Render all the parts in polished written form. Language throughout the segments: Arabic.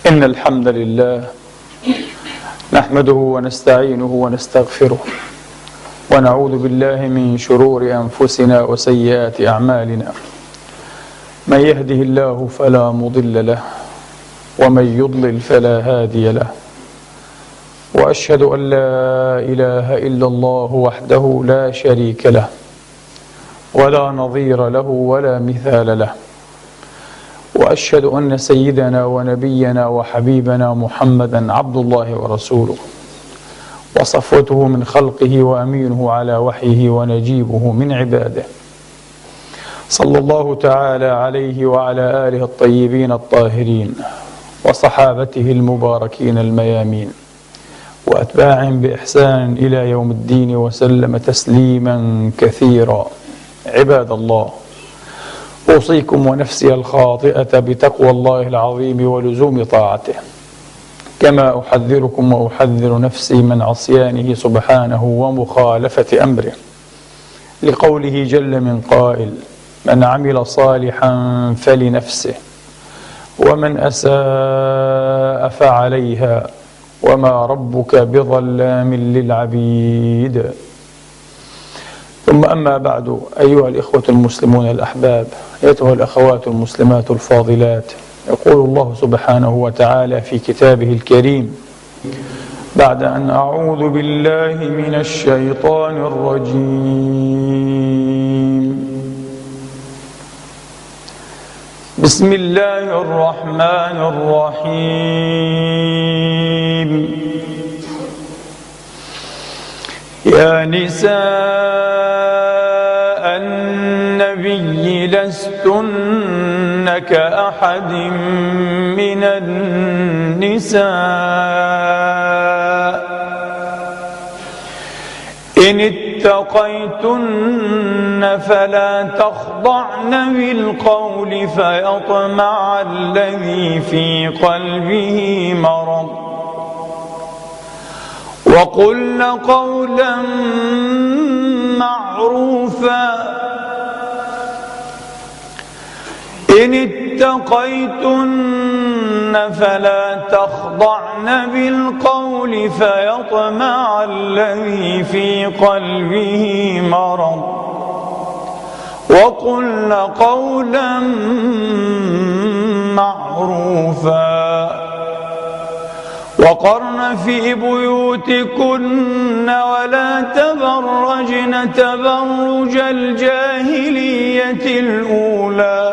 إن الحمد لله نحمده ونستعينه ونستغفره ونعوذ بالله من شرور أنفسنا وسيئات أعمالنا. من يهده الله فلا مضل له ومن يضلل فلا هادي له، وأشهد أن لا إله إلا الله وحده لا شريك له ولا نظير له ولا مثال له، وأشهد أن سيدنا ونبينا وحبيبنا محمدا عبد الله ورسوله وصفوته من خلقه وأمينه على وحيه ونجيبه من عباده، صلى الله تعالى عليه وعلى آله الطيبين الطاهرين وصحابته المباركين الميامين وأتباعهم بإحسان إلى يوم الدين وسلم تسليما كثيرا. عباد الله، أوصيكم ونفسي الخاطئة بتقوى الله العظيم ولزوم طاعته، كما أحذركم وأحذر نفسي من عصيانه سبحانه ومخالفة أمره، لقوله جل من قائل: من عمل صالحا فلنفسه ومن أساء فعليها وما ربك بظلام للعبيد. ثم أما بعد، أيها الإخوة المسلمون الأحباب، أيتها الأخوات المسلمات الفاضلات، يقول الله سبحانه وتعالى في كتابه الكريم بعد أن أعوذ بالله من الشيطان الرجيم: بسم الله الرحمن الرحيم. يا نساء النبي لستن كأحد من النساء إن اتقيتن فلا تخضعن بالقول فيطمع الذي في قلبه مرض، وقلن قولا معروفا. إن اتقيتن فلا تخضعن بالقول فيطمع الذي في قلبه مرض، وقلن قولا معروفا. وقرن في بيوتكن ولا تبرجن تبرج الجاهلية الأولى،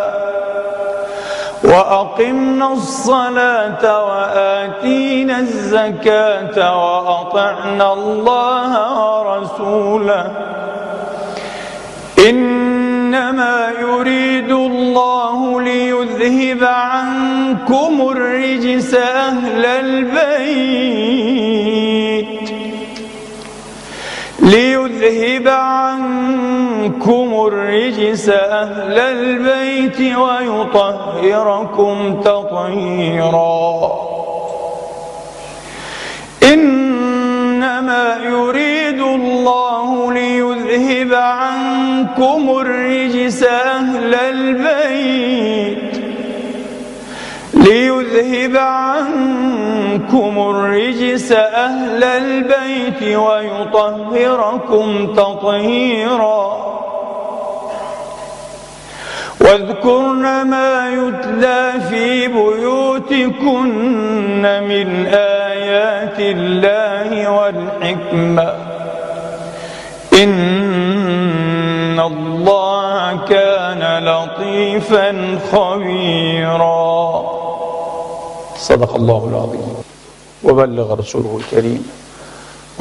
وأقمنا الصلاة وآتينا الزكاة وأطعنا الله ورسوله إنما يريد الله ليذهب عنكم الرجس أهل البيت ويطهركم تطهيرا. إنما يريد الله ليذهب عنكم الرجس أهل البيت ويطهركم تطهيرا. واذكرن ما يتلى في بيوتكن من آيات الله والحكمة إن الله كان لطيفا خبيرا. صدق الله العظيم وبلغ رسوله الكريم،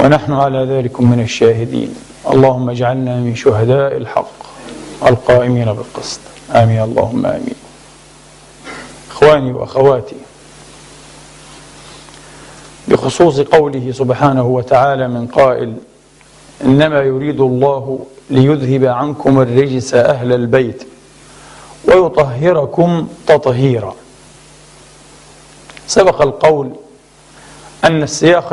ونحن على ذلك من الشاهدين. اللهم اجعلنا من شهداء الحق القائمين بالقسط، آمين اللهم آمين. إخواني وأخواتي، بخصوص قوله سبحانه وتعالى من قائل: إنما يريد الله ليذهب عنكم الرجس أهل البيت ويطهركم تطهيرا. سبق القول أن السياق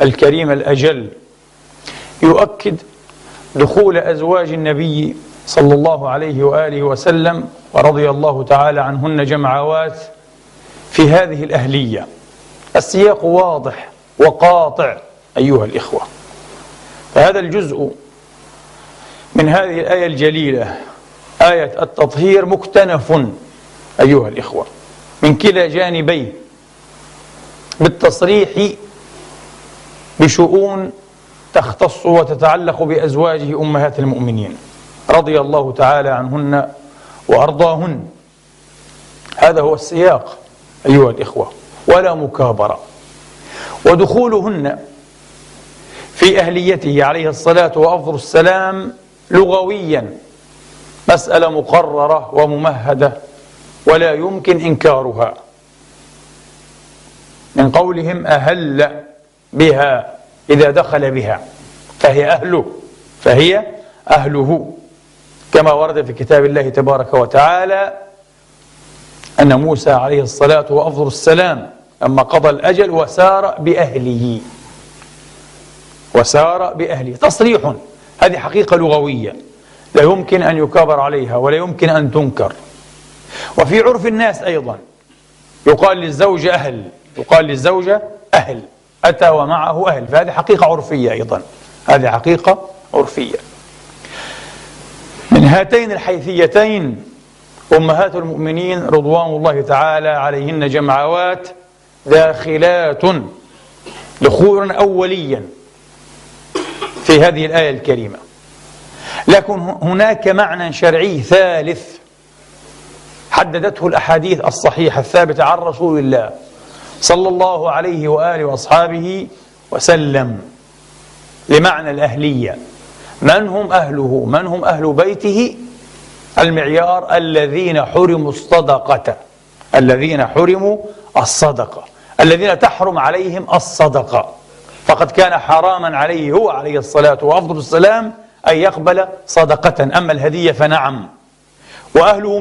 الكريم الأجل يؤكد دخول أزواج النبي صلى الله عليه وآله وسلم ورضي الله تعالى عنهن جمعوات في هذه الأهلية. السياق واضح وقاطع أيها الإخوة. فهذا الجزء من هذه الآية الجليلة، آية التطهير، مكتنف أيها الإخوة من كلا جانبيه بالتصريح بشؤون تختص وتتعلق بأزواجه أمهات المؤمنين رضي الله تعالى عنهن وأرضاهن. هذا هو السياق أيها الإخوة، ولا مكابرة. ودخولهن في أهليته عليه الصلاة وأفضل السلام لغويا مسألة مقررة وممهدة ولا يمكن إنكارها، من قولهم أهل بها إذا دخل بها فهي أهله، كما ورد في كتاب الله تبارك وتعالى أن موسى عليه الصلاة وأفضل السلام لما قضى الأجل وسار بأهله تصريح. هذه حقيقة لغوية لا يمكن أن يكابر عليها ولا يمكن أن تنكر. وفي عرف الناس أيضا يقال للزوجة أهل، أتى ومعه أهل، فهذه حقيقة عرفية أيضا، هذه حقيقة عرفية. من هاتين الحيثيتين أمهات المؤمنين رضوان الله تعالى عليهن جمعوات داخلات دخولا أوليا في هذه الآية الكريمة. لكن هناك معنى شرعي ثالث حددته الأحاديث الصحيحة الثابتة عن رسول الله صلى الله عليه وآله وأصحابه وسلم لمعنى الأهلية. من هم أهله؟ من هم أهل بيته؟ المعيار الذين حرموا الصدقة، الذين تحرم عليهم الصدقة، فقد كان حراما عليه هو عليه الصلاة وأفضل السلام أن يقبل صدقة. أما الهدية فنعم، وأهله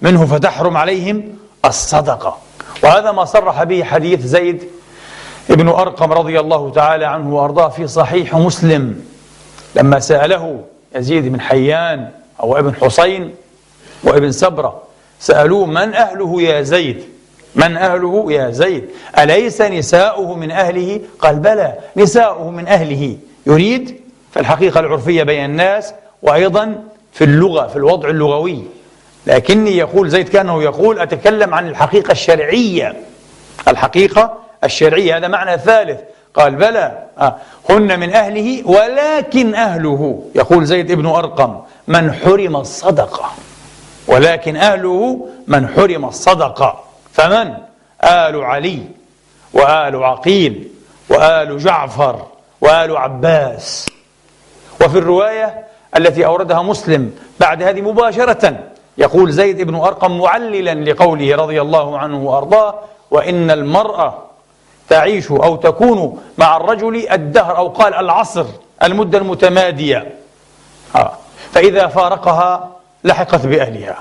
منه فتحرم عليهم الصدقة. وهذا ما صرح به حديث زيد ابن أرقم رضي الله تعالى عنه وأرضاه في صحيح مسلم، لما سأله يزيد بن حيان أو ابن حسين وابن سبرة، سألوه من أهله يا زيد؟ أليس نساؤه من أهله؟ قال بلى نساؤه من أهله. يريد في الحقيقة العرفية بين الناس وأيضا في اللغة، في الوضع اللغوي. لكني يقول زيد كأنه يقول أتكلم عن الحقيقة الشرعية، هذا معنى ثالث. قال بلى هن من أهله ولكن أهله، يقول زيد ابن أرقم، من حرم الصدقة، ولكن أهله من حرم الصدقة. فمن؟ آل علي وآل عقيل وآل جعفر وآل عباس. وفي الرواية التي أوردها مسلم بعد هذه مباشرة يقول زيد ابن أرقم معللا لقوله رضي الله عنه وأرضاه: وإن المرأة تعيش أو تكون مع الرجل الدهر، أو قال العصر، المدة المتمادية، فإذا فارقها لحقت بأهلها.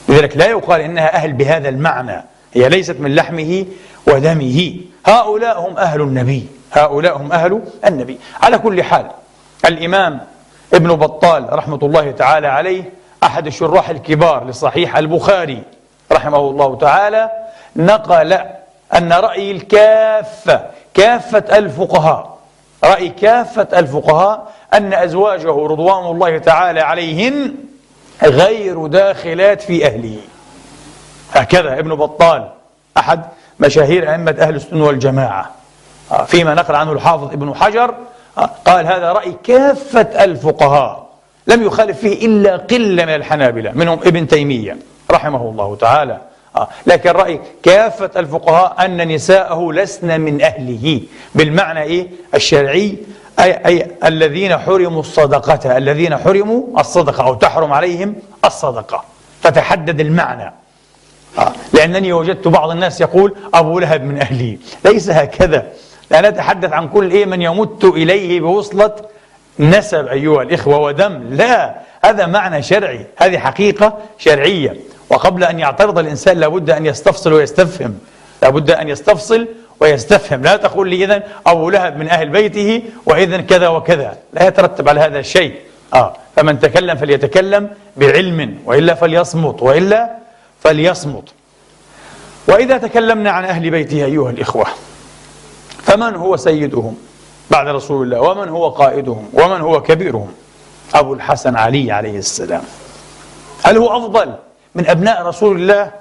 لذلك لا يقال إنها أهل بهذا المعنى، هي ليست من لحمه ودمه. هؤلاء هم أهل النبي. على كل حال، الإمام ابن بطال رحمة الله تعالى عليه أحد الشراح الكبار لصحيح البخاري رحمه الله تعالى نقل أن رأي كافة الفقهاء أن أزواجه رضوان الله تعالى عليهن غير داخلات في أهله. هكذا ابن بطال أحد مشاهير أئمة أهل السنة والجماعة، فيما نقل عنه الحافظ ابن حجر قال هذا رأي كافة الفقهاء، لم يخالف فيه إلا قلة من الحنابلة منهم ابن تيمية رحمه الله تعالى. لكن رأي كافة الفقهاء أن نساءه لسن من أهله بالمعنى الشرعي، أي الذين حرموا الصدقة أو تحرم عليهم الصدقة. فتحدد المعنى، لأنني وجدت بعض الناس يقول أبو لهب من أهله. ليس هكذا، لا نتحدث عن كل من يمت إليه بوصلة نسب أيها الإخوة ودم، لا، هذا معنى شرعي، هذه حقيقة شرعية. وقبل أن يعترض الإنسان لابد أن يستفصل ويستفهم. لا تقول لي إذن أبو لهب من أهل بيته وإذن كذا وكذا، لا يترتب على هذا الشيء. فمن تكلم فليتكلم بعلم، وإلا فليصمت، وإلا فليصمت. وإذا تكلمنا عن أهل بيته أيها الإخوة، فمن هو سيدهم بعد رسول الله، ومن هو قائدهم، ومن هو كبيرهم؟ أبو الحسن علي عليه السلام. هل هو أفضل من أبناء رسول الله،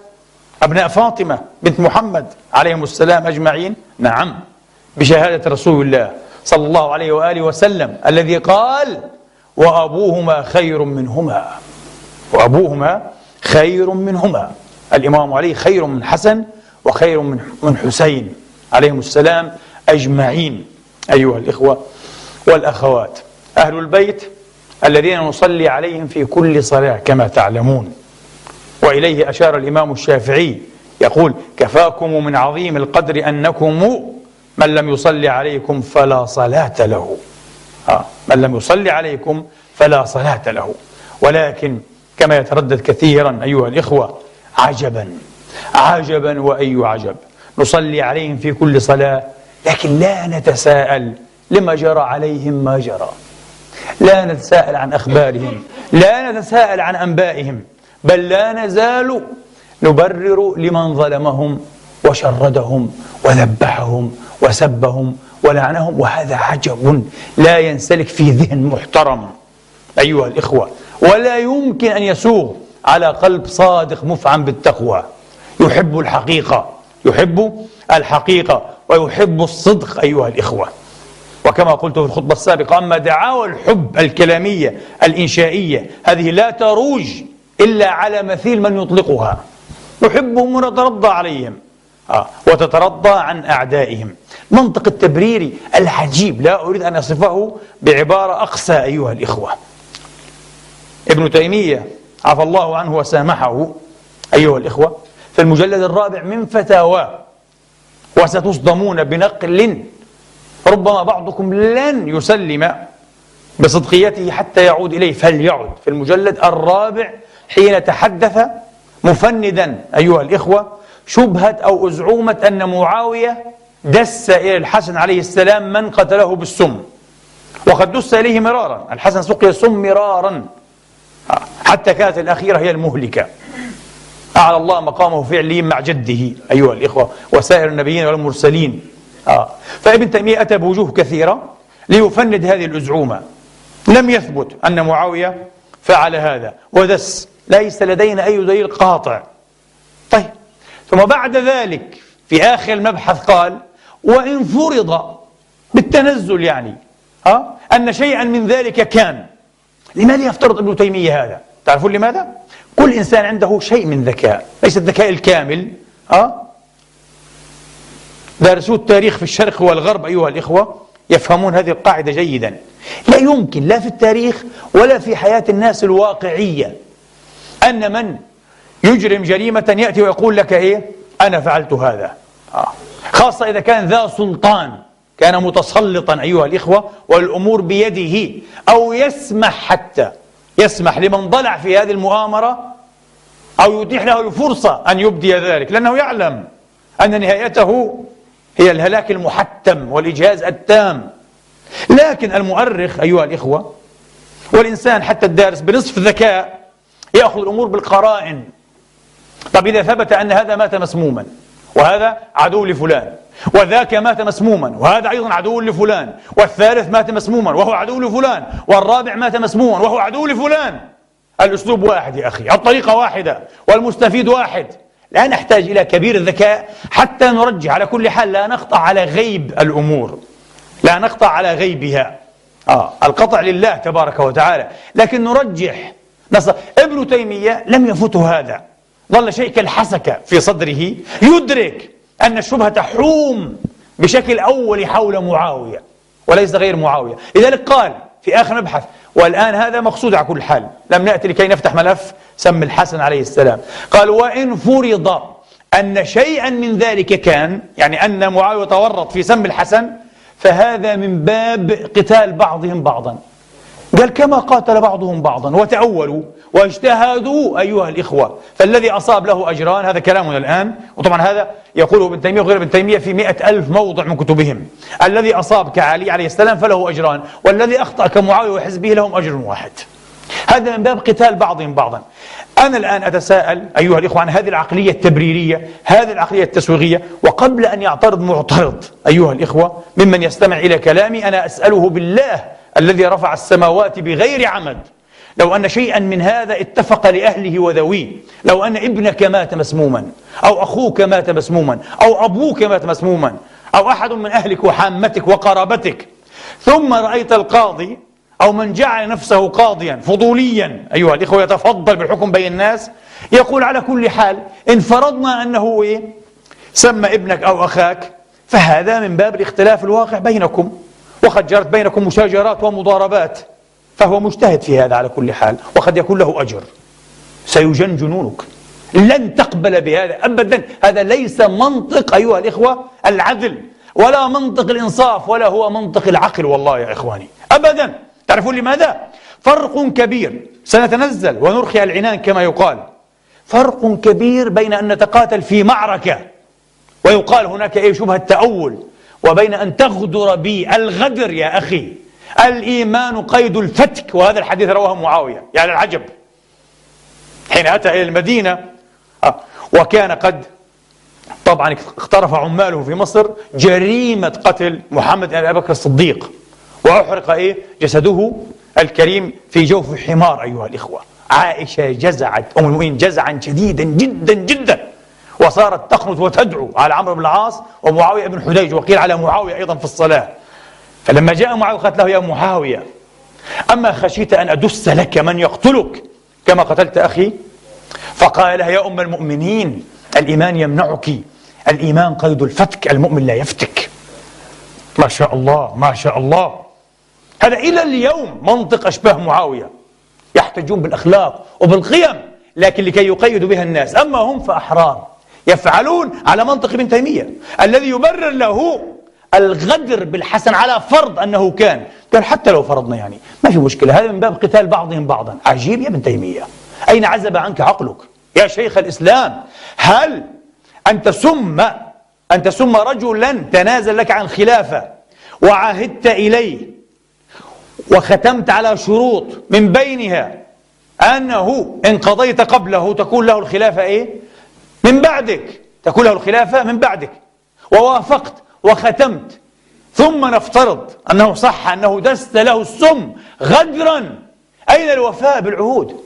أبناء فاطمة بنت محمد عليهم السلام أجمعين؟ نعم، بشهادة رسول الله صلى الله عليه وآله وسلم الذي قال: وأبوهما خير منهما، وأبوهما خير منهما. الإمام علي خير من حسن وخير من حسين عليهم السلام أجمعين. أيها الإخوة والأخوات، أهل البيت الذين نصلي عليهم في كل صلاة كما تعلمون، وإليه أشار الإمام الشافعي يقول: كفاكم من عظيم القدر أنكم من لم يصلي عليكم فلا صلاة له. من لم يصلي عليكم فلا صلاة له. ولكن كما يتردد كثيرا أيها الإخوة، عجبا عجبا وأي عجب، نصلي عليهم في كل صلاة لكن لا نتساءل لما جرى عليهم ما جرى، لا نتساءل عن أخبارهم، لا نتساءل عن أنبائهم، بل لا نزال نبرر لمن ظلمهم وشردهم وذبحهم وسبهم ولعنهم. وهذا عجب لا ينسلك في ذهن محترم أيها الإخوة، ولا يمكن أن يسوغ على قلب صادق مفعم بالتقوى، يحب الحقيقة، يحب الحقيقة ويحب الصدق أيها الإخوة. وكما قلت في الخطبة السابقة، أما دعاوى الحب الكلامية الإنشائية هذه لا تروج إلا على مثيل من يطلقها، نحبهم ونترضى عليهم وتترضى عن أعدائهم. منطق التبرير العجيب لا أريد أن أصفه بعبارة أقسى أيها الإخوة. ابن تيمية عفى الله عنه وسامحه أيها الإخوة في المجلد الرابع من فتاواه، وستصدمون بنقل ربما بعضكم لن يسلم بصدقيته حتى يعود إليه، فليعد في المجلد الرابع حين تحدث مفندا أيها الإخوة شبهة أو أزعومة أن معاوية دس إلى الحسن عليه السلام من قتله بالسم، وقد دس إليه مرارا، الحسن سقي السم مرارا حتى كانت الأخيرة هي المهلكة. أعلى الله مقامه في عليين مع جده أيها الإخوة وسائر النبيين والمرسلين. فابن تيمية أتى بوجوه كثيرة ليفند هذه الأزعومة. لم يثبت أن معاوية فعل هذا ودس، ليس لدينا أي دليل قاطع. طيب، ثم بعد ذلك في آخر المبحث قال: وإن فرض بالتنزل يعني أن شيئا من ذلك كان. لماذا يفترض ابن تيمية هذا؟ تعرفون لماذا؟ كل إنسان عنده شيء من ذكاء، ليس الذكاء الكامل. دارسو التاريخ في الشرق والغرب أيها الإخوة يفهمون هذه القاعدة جيدا. لا يمكن لا في التاريخ ولا في حياة الناس الواقعية أن من يجرم جريمة يأتي ويقول لك إيه؟ أنا فعلت هذا. خاصة إذا كان ذا سلطان، كان متسلطا أيها الإخوة والأمور بيده، أو حتى يسمح لمن ضلع في هذه المؤامرة أو يتيح له الفرصة أن يبدي ذلك، لأنه يعلم أن نهايته هي الهلاك المحتم والإجهاز التام. لكن المؤرخ أيها الإخوة والإنسان حتى الدارس بنصف ذكاء يأخذ الأمور بالقرائن. طب إذا ثبت أن هذا مات مسموما وهذا عدو لفلان، وذاك مات مسموما وهذا أيضا عدو لفلان، والثالث مات مسموما وهو عدو لفلان، والرابع مات مسموما وهو عدو لفلان، الأسلوب واحد يا أخي، الطريقة واحدة، والمستفيد واحد. لا نحتاج إلى كبير الذكاء حتى نرجح. على كل حال لا نقطع على غيب الأمور، لا نقطع على غيبها، القطع لله تبارك وتعالى، لكن نرجح. ابن تيمية لم يفته هذا، ظل شيء كالحسكة في صدره، يدرك أن الشبهة تحوم بشكل أولي حول معاوية وليس غير معاوية. لذلك قال في آخر مبحث، والآن هذا مقصود على كل حال، لم نأتي لكي نفتح ملف سم الحسن عليه السلام، قال: وإن فرض أن شيئا من ذلك كان، يعني أن معاوية تورط في سم الحسن، فهذا من باب قتال بعضهم بعضا. قال كما قاتل بعضهم بعضا وتأولوا واجتهدوا أيها الإخوة فالذي أصاب له أجران. هذا كلامنا الآن، وطبعا هذا يقوله ابن تيمية وغير ابن تيمية في 100,000 موضع من كتبهم. الذي أصاب كعلي عليه السلام فله أجران، والذي أخطأ كمعاوية وحزبه لهم أجر واحد. هذا من باب قتال بعضهم بعضا. أنا الآن أتساءل أيها الإخوة عن هذه العقلية التبريرية، هذه العقلية التسويغية. وقبل أن يعترض معترض أيها الإخوة ممن يستمع إلى كلامي، أنا أسأله بالله الذي رفع السماوات بغير عمد، لو أن شيئا من هذا اتفق لأهله وذويه، لو أن ابنك مات مسموما أو أخوك مات مسموما أو أبوك مات مسموما أو أحد من أهلك وحامتك وقرابتك، ثم رأيت القاضي أو من جعل نفسه قاضيا فضوليا أيها الإخوة يتفضل بالحكم بين الناس، يقول على كل حال إن فرضنا أنه سمى ابنك أو أخاك فهذا من باب الاختلاف الواقع بينكم، وقد جرت بينكم مشاجرات ومضاربات، فهو مجتهد في هذا على كل حال وقد يكون له أجر. سيجن جنونك، لن تقبل بهذا أبدا. هذا ليس منطق أيها الإخوة العدل، ولا منطق الإنصاف، ولا هو منطق العقل والله يا إخواني أبدا. تعرفون لماذا؟ فرق كبير، سنتنزل ونرخي العنان كما يقال. فرق كبير بين أن نتقاتل في معركة ويقال هناك شبهة تأول، وبين أن تغدر بي. الغدر يا أخي الإيمان قيد الفتك، وهذا الحديث رواه معاوية. يعني العجب حين أتى إلى المدينة وكان قد طبعا اقترف عماله في مصر جريمة قتل محمد بن أبي بكر الصديق، وأحرق جسده الكريم في جوف حمار أيها الإخوة. عائشة جزعت أم المؤمنين جزعا شديدا جدا جدا، وصارت تقنط وتدعو على عمرو بن العاص ومعاوية بن حديج، وقيل على معاوية أيضا في الصلاة. فلما جاء معاوية قالت له يا معاوية أما خشيت أن أدس لك من يقتلك كما قتلت أخي؟ فقال لها يا أم المؤمنين الإيمان يمنعك، الإيمان قيد الفتك، المؤمن لا يفتك. ما شاء الله ما شاء الله. هذا إلى اليوم منطق أشباه معاوية، يحتجون بالأخلاق وبالقيم لكن لكي يقيدوا بها الناس. أما هم فأحرار يفعلون على منطق ابن تيمية الذي يبرر له الغدر بالحسن على فرض أنه كان. قال حتى لو فرضنا يعني ما في مشكلة، هذا من باب قتال بعضهم بعضا. عجيب يا ابن تيمية، أين عزب عنك عقلك يا شيخ الإسلام؟ هل أن تسم رجلا تنازل لك عن خلافة وعاهدت إليه وختمت على شروط من بينها أنه إن قضيت قبله تكون له الخلافة من بعدك، تكون له الخلافة من بعدك، ووافقت وختمت، ثم نفترض أنه صح أنه دست له السم غدرا، أين الوفاء بالعهود؟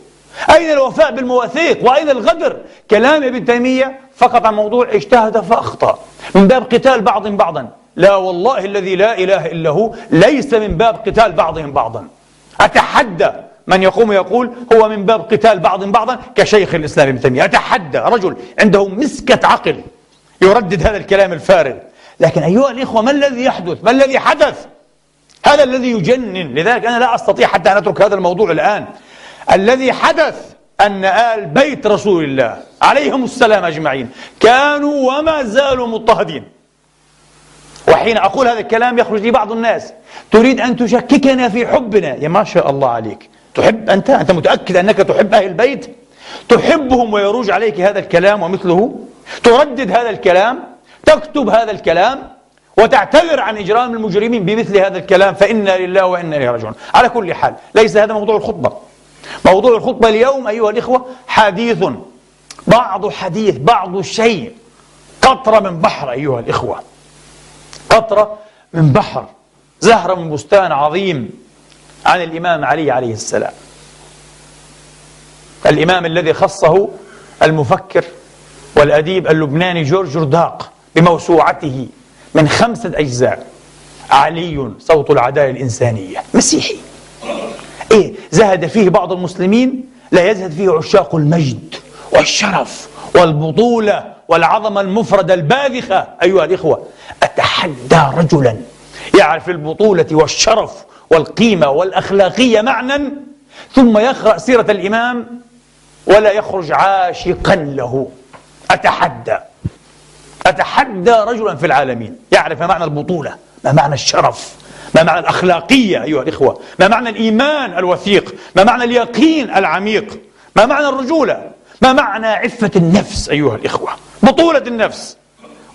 أين الوفاء بالمواثيق؟ وأين الغدر؟ كلام ابن تيمية فقط عن موضوع اجتهد فأخطأ من باب قتال بعض بعضا. لا والله الذي لا إله إلا هو ليس من باب قتال بعضهم بعضا. أتحدى من يقوم يقول هو من باب قتال بعض بعضا كشيخ الإسلام ابن تيمية. أتحدى رجل عنده مسكة عقل يردد هذا الكلام الفارغ. لكن أيها الإخوة ما الذي يحدث؟ ما الذي حدث؟ هذا الذي يجنن. لذلك أنا لا أستطيع حتى أن أترك هذا الموضوع الآن. الذي حدث أن آل بيت رسول الله عليهم السلام أجمعين كانوا وما زالوا مضطهدين. وحين أقول هذا الكلام يخرج لي بعض الناس تريد أن تشككنا في حبنا. يا ما شاء الله عليك، تحب أنت متأكد أنك تحب أهل البيت؟ تحبهم ويروج عليك هذا الكلام ومثله؟ تردد هذا الكلام، تكتب هذا الكلام، وتعتذر عن إجرام المجرمين بمثل هذا الكلام، فإنا لله وإنا إليه راجعون. على كل حال ليس هذا موضوع الخطبة. موضوع الخطبة اليوم أيها الإخوة حديث، بعض الشيء، قطرة من بحر أيها الإخوة، قطرة من بحر، زهرة من بستان عظيم عن الإمام علي عليه السلام، الإمام الذي خصه المفكر والأديب اللبناني جورج جرداق بموسوعته من 5 أجزاء. علي صوت العدالة الإنسانية. مسيحي زهد فيه بعض المسلمين لا يزهد فيه عشاق المجد والشرف والبطولة والعظمة المفردة الباذخة. أيها الإخوة أتحدى رجلا يعرف البطولة والشرف والقيمة والأخلاقية معنى ثم يقرأ سيرة الإمام ولا يخرج عاشقا له. أتحدى رجلا في العالمين يعرف ما معنى البطولة، ما معنى الشرف، ما معنى الأخلاقية أيها الإخوة؟ ما معنى الإيمان الوثيق؟ ما معنى اليقين العميق؟ ما معنى الرجولة؟ ما معنى عفة النفس أيها الإخوة؟ بطولة النفس.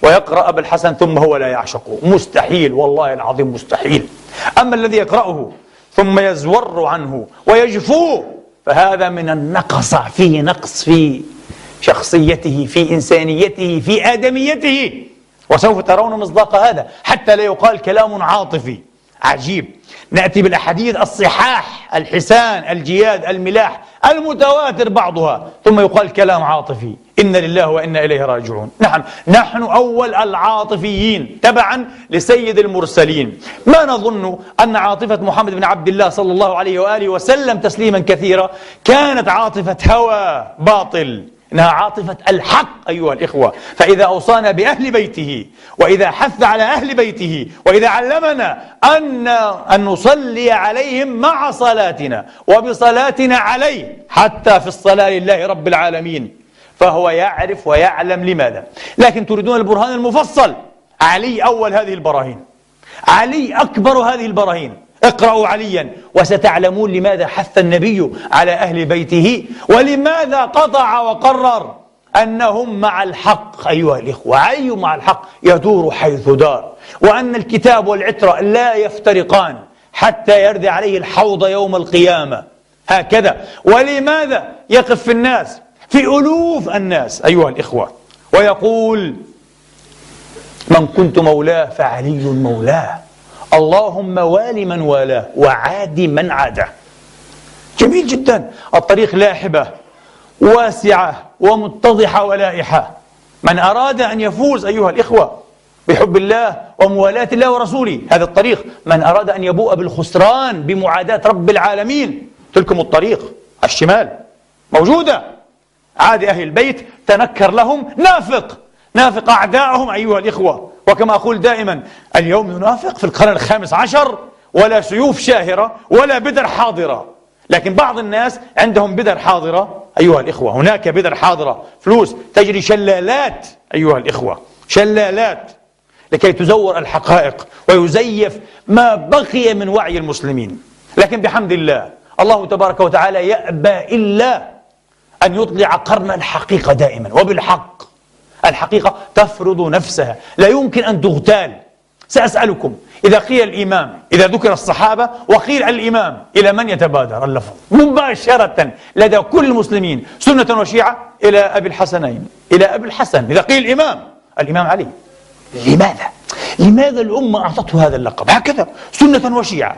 ويقرأ أبا الحسن ثم هو لا يعشقه، مستحيل والله العظيم مستحيل. أما الذي يقرأه ثم يزور عنه ويجفو فهذا من النقص، فيه نقص في شخصيته، في إنسانيته، في آدميته، وسوف ترون مصداق هذا حتى لا يقال كلام عاطفي عجيب. نأتي بالأحاديث الصحاح الحسان الجياد الملاح المتواتر بعضها ثم يقال كلام عاطفي، إن لله وإنا إليه راجعون. نعم، نحن أول العاطفيين تبعا لسيد المرسلين. ما نظن أن عاطفة محمد بن عبد الله صلى الله عليه وآله وسلم تسليما كثيرا كانت عاطفة هوى باطل، إنها عاطفة الحق أيها الإخوة. فإذا أوصانا بأهل بيته، وإذا حث على أهل بيته، وإذا علمنا أن نصلي عليهم مع صلاتنا وبصلاتنا عليه حتى في الصلاة لله رب العالمين، فهو يعرف ويعلم لماذا. لكن تريدون البرهان المفصل، علي أول هذه البراهين، علي أكبر هذه البراهين. اقرأوا عليا وستعلمون لماذا حث النبي على أهل بيته، ولماذا قطع وقرر أنهم مع الحق أيها الإخوة. علي مع الحق يدور حيث دار، وأن الكتاب والعترة لا يفترقان حتى يرد عليه الحوض يوم القيامة، هكذا. ولماذا يقف في الناس، في ألوف الناس أيها الإخوة، ويقول من كنت مولاه فعلي مولاه، اللهم وال من والاه وعاد من عاده. جميل جدا. الطريق لاحبة واسعة ومتضحة ولائحة. من أراد أن يفوز أيها الإخوة بحب الله وموالاة الله ورسوله، هذا الطريق. من أراد أن يبوء بالخسران بمعاداة رب العالمين، تلكم الطريق الشمال موجودة. عاد أهل البيت تنكر لهم نافق أعدائهم أيها الإخوة. وكما أقول دائما، اليوم ننافق في القرن ال15 ولا سيوف شاهرة ولا بدر حاضرة. لكن بعض الناس عندهم بدر حاضرة أيها الإخوة، هناك بدر حاضرة، فلوس تجري شلالات أيها الإخوة، شلالات لكي تزور الحقائق ويزيف ما بقي من وعي المسلمين. لكن بحمد الله، الله تبارك وتعالى يأبى إلا أن يطلع قرن الحقيقة دائما، وبالحق. الحقيقة تفرض نفسها، لا يمكن أن تغتال. سأسألكم، إذا قيل الإمام، إذا ذكر الصحابة وقيل الإمام، إلى من يتبادر اللفظ مباشرة لدى كل المسلمين سنة وشيعة؟ إلى أبي الحسنين، إلى أبي الحسن. إذا قيل الإمام علي. لماذا الأمة أعطته هذا اللقب هكذا سنة وشيعة؟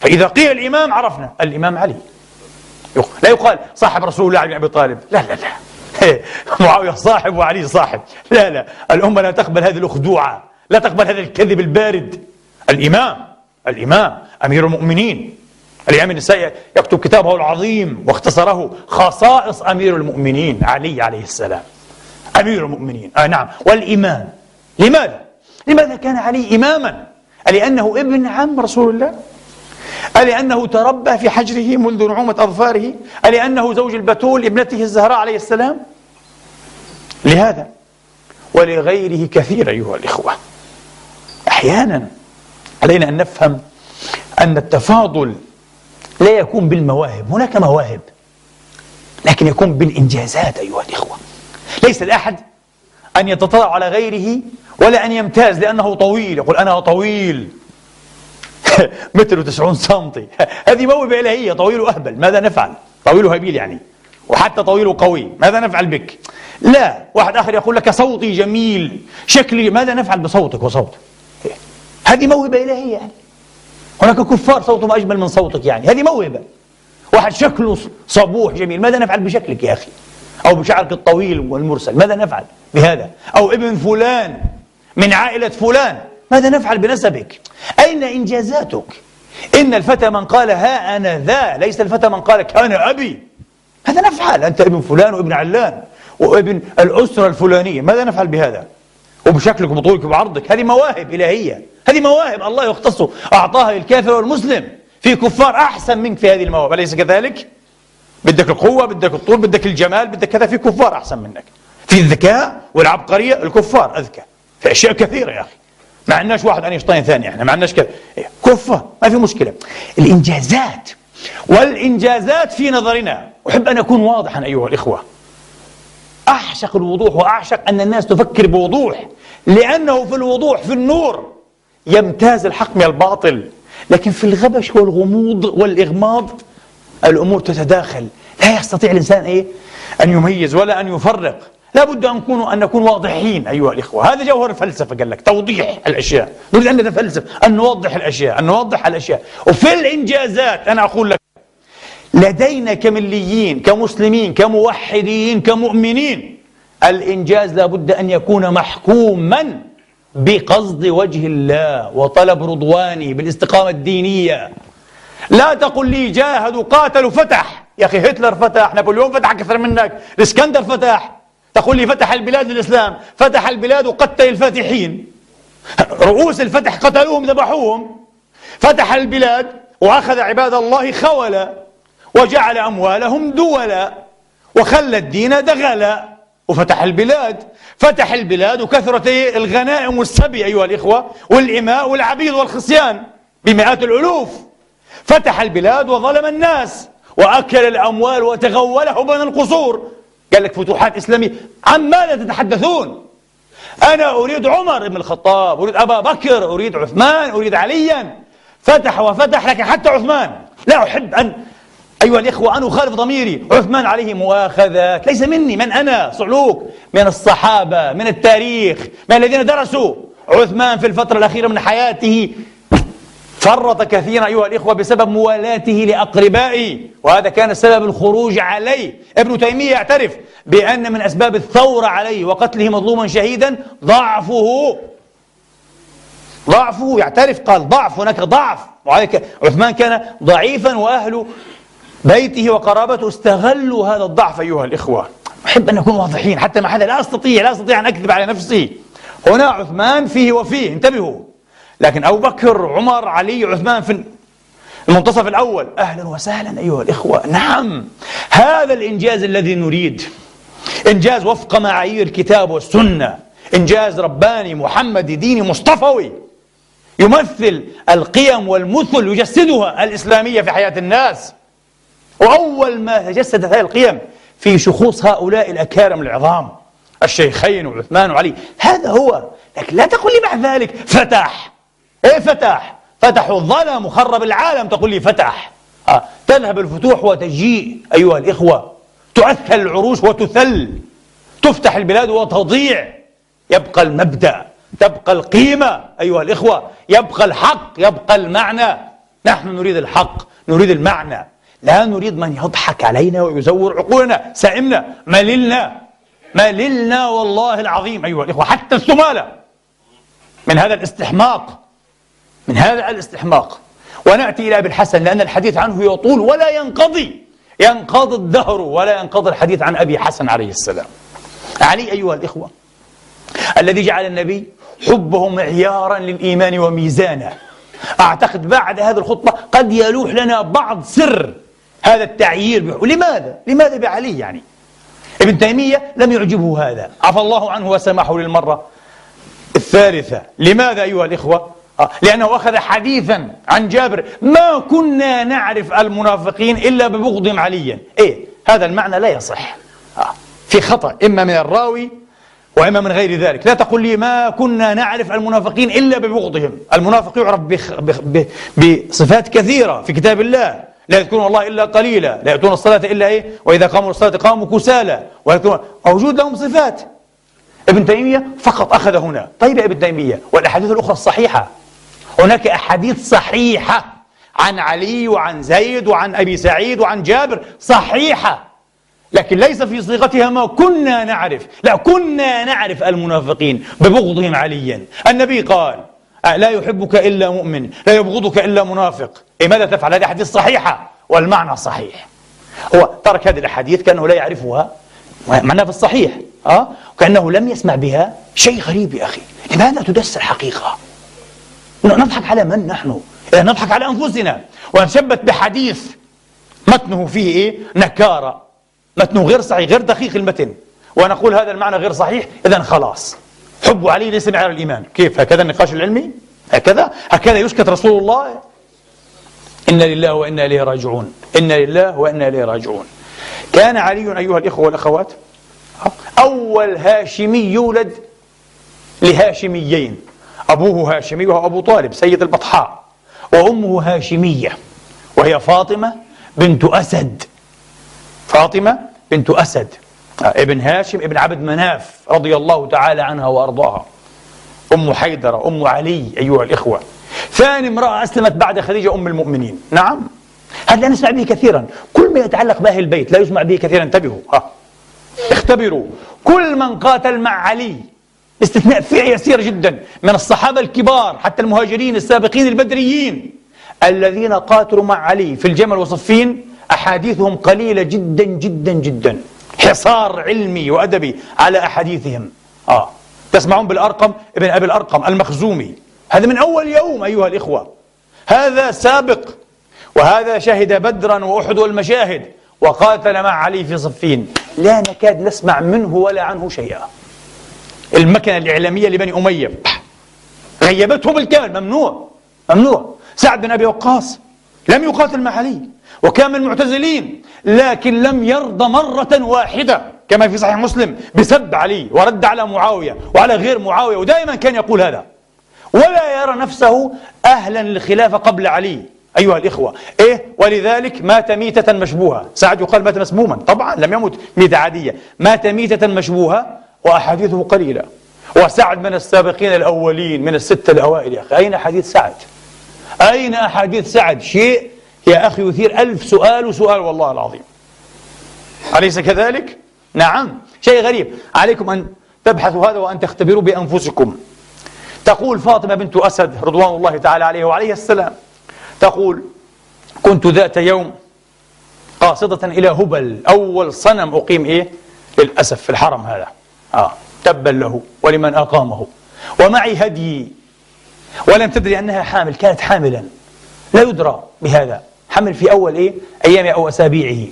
فإذا قيل الإمام عرفنا الإمام علي. لا يقال صاحب رسول الله علي بن أبي طالب، لا معاوية صاحب وعلي صاحب، لا الأمة لا تقبل هذه الأخدوعة، لا تقبل هذا الكذب البارد. الإمام أمير المؤمنين. الإمام النسائي يكتب كتابه العظيم واختصره خصائص أمير المؤمنين علي عليه السلام. أمير المؤمنين نعم. والإمام لماذا كان علي إماما؟ لأنه ابن عم رسول الله؟ ألأنه تربى في حجره منذ نعومة أظفاره؟ ألأنه زوج البتول ابنته الزهراء عليه السلام؟ لهذا ولغيره كثير أيها الإخوة. أحيانا علينا أن نفهم أن التفاضل لا يكون بالمواهب، هناك مواهب، لكن يكون بالإنجازات أيها الإخوة. ليس الأحد أن يتطلع على غيره ولا أن يمتاز لأنه طويل، يقول أنا طويل 1.90 سنتي، هذه موهبة إلهية. طويل أهبل، ماذا نفعل؟ طويل هبيل يعني، وحتى طويل قوي، ماذا نفعل بك؟ لا. واحد آخر يقول لك صوتي جميل، شكلي، ماذا نفعل بصوتك وصوتك؟ هذه موهبة إلهية يعني. هناك كفار صوتهم أجمل من صوتك يعني، هذه موهبة. واحد شكله صبوح جميل، ماذا نفعل بشكلك يا أخي؟ أو بشعرك الطويل والمرسل، ماذا نفعل بهذا؟ أو ابن فلان من عائلة فلان، ماذا نفعل بنسبك؟ أين إنجازاتك؟ إن الفتى من قال ها أنا ذا، ليس الفتى من قال كان أبي. ماذا نفعل؟ أنت ابن فلان وابن علان وابن الأسرة الفلانية، ماذا نفعل بهذا؟ وبشكلك وبطولك وبعرضك، هذه مواهب إلهية، هذه مواهب الله يختص أعطاها للكافر والمسلم. في كفار أحسن منك في هذه المواهب، أليس كذلك؟ بدك القوة، بدك الطول، بدك الجمال، بدك كذا، في كفار أحسن منك. في الذكاء والعبقرية الكفار أذكى في أشياء كثيرة يا أخي. ما عندناش واحد أينشتاين ثاني، احنا ما عندناش كذا، كفة ما في مشكلة. الإنجازات والإنجازات في نظرنا، أحب أن أكون واضحا أيها الإخوة، أعشق الوضوح وأعشق أن الناس تفكر بوضوح، لأنه في الوضوح في النور يمتاز الحق من الباطل. لكن في الغبش والغموض والإغماض الأمور تتداخل، لا يستطيع الإنسان أن يميز ولا أن يفرق. لا بد أن نكون واضحين أيها الإخوة. هذا جوهر الفلسفة، قال لك توضيح الأشياء. نريد أن نتفلسف، أن نوضح الأشياء، أن نوضح الأشياء. وفي الإنجازات أنا أقول لك لدينا كمليين كمسلمين كموحدين كمؤمنين، الإنجاز لا بد أن يكون محكوما بقصد وجه الله وطلب رضوانه بالاستقامة الدينية. لا تقل لي جاهدوا قاتلوا فتح، يا أخي هتلر فتح، نابليون فتح أكثر منك، الإسكندر فتح، تقول لي فتح البلاد للإسلام، فتح البلاد وقتل الفاتحين، رؤوس الفتح قتلوهم ذبحوهم، فتح البلاد وأخذ عباد الله خولا وجعل أموالهم دولا وخلى الدين دغلا، وفتح البلاد. فتح البلاد وكثرت الغنائم والسبي أيها الإخوة والإماء والعبيد والخصيان بمئات الألوف. فتح البلاد وظلم الناس وأكل الأموال وتغوله بين القصور. قال لك فتوحات إسلامية، عن ماذا تتحدثون؟ أنا أريد عمر بن الخطاب، أريد أبا بكر، أريد عثمان، أريد عليا. فتح وفتح، لكن حتى عثمان لا أحب أن أيها الإخوة أن أخالف ضميري. عثمان عليه مؤاخذات، ليس مني، من أنا؟ صعلوك من الصحابة، من التاريخ، من الذين درسوا. عثمان في الفترة الأخيرة من حياته فرط كثيرا أيها الإخوة بسبب موالاته لأقربائه، وهذا كان سبب الخروج عليه. ابن تيمية يعترف بأن من أسباب الثورة عليه وقتله مظلوما شهيدا ضعفه، يعترف، قال ضعف، هناك ضعف. عثمان كان ضعيفا وأهل بيته وقرابته استغلوا هذا الضعف أيها الإخوة. أحب أن نكون واضحين حتى مع هذا، لا أستطيع أن أكذب على نفسي. هنا عثمان فيه وفيه، انتبهوا. لكن أبو بكر، عمر، علي، عثمان في المنتصف الأول. أهلا وسهلا أيها الإخوة. نعم، هذا الإنجاز الذي نريد، إنجاز وفق معايير الكتاب والسنة، إنجاز رباني محمدي ديني مصطفوي يمثل القيم والمثل يجسدها الإسلامية في حياة الناس. وأول ما تجسدت هذه القيم في شخوص هؤلاء الأكارم العظام، الشيخين وعثمان وعلي، هذا هو. لكن لا تقول لي بعد ذلك فتح. فتحوا الظلم وخرب العالم، تقول لي فتح. تذهب الفتوح وتجيء أيها الإخوة، تؤثل العروش وتثل، تفتح البلاد وتضيع. يبقى المبدأ، تبقى القيمة أيها الإخوة، يبقى الحق، يبقى المعنى. نحن نريد الحق، نريد المعنى، لا نريد من يضحك علينا ويزور عقولنا. سئمنا، مللنا والله العظيم أيها الإخوة، حتى الثمالة من هذا الاستحماق. ونأتي إلى أبي الحسن، لأن الحديث عنه يطول ولا ينقضي الدهر ولا ينقضي الحديث عن أبي حسن عليه السلام. علي أيها الإخوة الذي جعل النبي حبه معيارا للإيمان وميزانه. أعتقد بعد هذه الخطبة قد يلوح لنا بعض سر هذا التعيير. لماذا بعلي يعني؟ ابن تيمية لم يعجبه هذا، عفى الله عنه وسمحه للمرة الثالثة. لماذا أيها الإخوة؟ لأنه أخذ حديثا عن جابر: ما كنا نعرف المنافقين إلا ببغضهم عليا. هذا المعنى لا يصح، في خطأ إما من الراوي وإما من غير ذلك. لا تقل لي ما كنا نعرف المنافقين إلا ببغضهم. المنافق يعرف بصفات كثيرة في كتاب الله: لا يذكرون الله إلا قليلا، لا يأتون الصلاة إلا وإذا قاموا الصلاة قاموا كسالى، موجود لهم صفات. ابن تيمية فقط أخذ هنا. طيب يا ابن تيمية، والأحاديث الأخرى الصحيحة، هناك أحاديث صحيحة عن علي وعن زيد وعن أبي سعيد وعن جابر صحيحة، لكن ليس في صيغتها ما كنا نعرف. لا، كنا نعرف المنافقين ببغضهم عليا. النبي قال: لا يحبك إلا مؤمن، لا يبغضك إلا منافق. ماذا تفعل؟ هذه أحاديث صحيحة والمعنى صحيح. هو ترك هذه الأحاديث كأنه لا يعرفها، معناها في الصحيح، وكأنه لم يسمع بها. شيء غريب يا أخي. لماذا تدس الحقيقة؟ نضحك على من نحن؟ نضحك على أنفسنا ونتشبث بحديث متنه فيه نكارة، متنه غير صحيح، غير دقيق المتن، ونقول هذا المعنى غير صحيح، إذن خلاص حب علي ليس معيار الإيمان. كيف؟ هكذا النقاش العلمي؟ هكذا يسكت رسول الله؟ إنا لله وإنا إليه راجعون، إنا لله وإنا إليه راجعون. كان علي أيها الإخوة والأخوات أول هاشمي يولد لهاشميين، أبوه هاشمي وهو أبو طالب سيد البطحاء، وأمه هاشمية وهي فاطمة بنت أسد. فاطمة بنت أسد ابن هاشم ابن عبد مناف رضي الله تعالى عنها وأرضاها. أم حيدرة أم علي أيها الإخوة. ثاني امرأة أسلمت بعد خديجة أم المؤمنين. نعم، هذا لا نسمع به كثيرا. كل ما يتعلق بأهل البيت لا يسمع به كثيرا. انتبهوا، اختبروا. كل من قاتل مع علي استثناء فئة يسير جدا من الصحابة الكبار حتى المهاجرين السابقين البدريين الذين قاتلوا مع علي في الجمل وصفين، أحاديثهم قليلة جدا جدا جدا، حصار علمي وأدبي على أحاديثهم. تسمعون بالأرقم ابن أبي الأرقم المخزومي، هذا من أول يوم أيها الإخوة، هذا سابق، وهذا شهد بدرا وأحد والمشاهد وقاتل مع علي في صفين. لا نكاد نسمع منه ولا عنه شيئا. المكنة الإعلامية لبني أمية غيبته بالكامل. ممنوع. سعد بن أبي وقاص لم يقاتل مع علي وكان من المعتزلين، لكن لم يرضى مرة واحدة كما في صحيح مسلم بسب علي ورد على معاوية وعلى غير معاوية، ودائما كان يقول هذا، ولا يرى نفسه أهلا للخلافة قبل علي أيها الإخوة. ولذلك مات ميتة مشبوهة. سعد يقال مات مسموما، طبعا لم يمت ميتة عادية، مات ميتة مشبوهة وأحاديثه قليلة. وسعد من السابقين الأولين من الستة الأوائل. يا أخي، أين حديث سعد؟ أين أحاديث سعد؟ شيء يا أخي يثير 1000 سؤال وسؤال والله العظيم، أليس كذلك؟ نعم، شيء غريب. عليكم أن تبحثوا هذا وأن تختبروا بأنفسكم. تقول فاطمة بنت أسد رضوان الله تعالى عليه وعليه السلام، تقول: كنت ذات يوم قاصدة إلى هبل، أول صنم أقيم للأسف في الحرم هذا، تبا له ولمن أقامه، ومعي هدي، ولم تدري أنها حامل، كانت حاملا لا يدرى بهذا، حمل في أول أيام أو أسابيعه.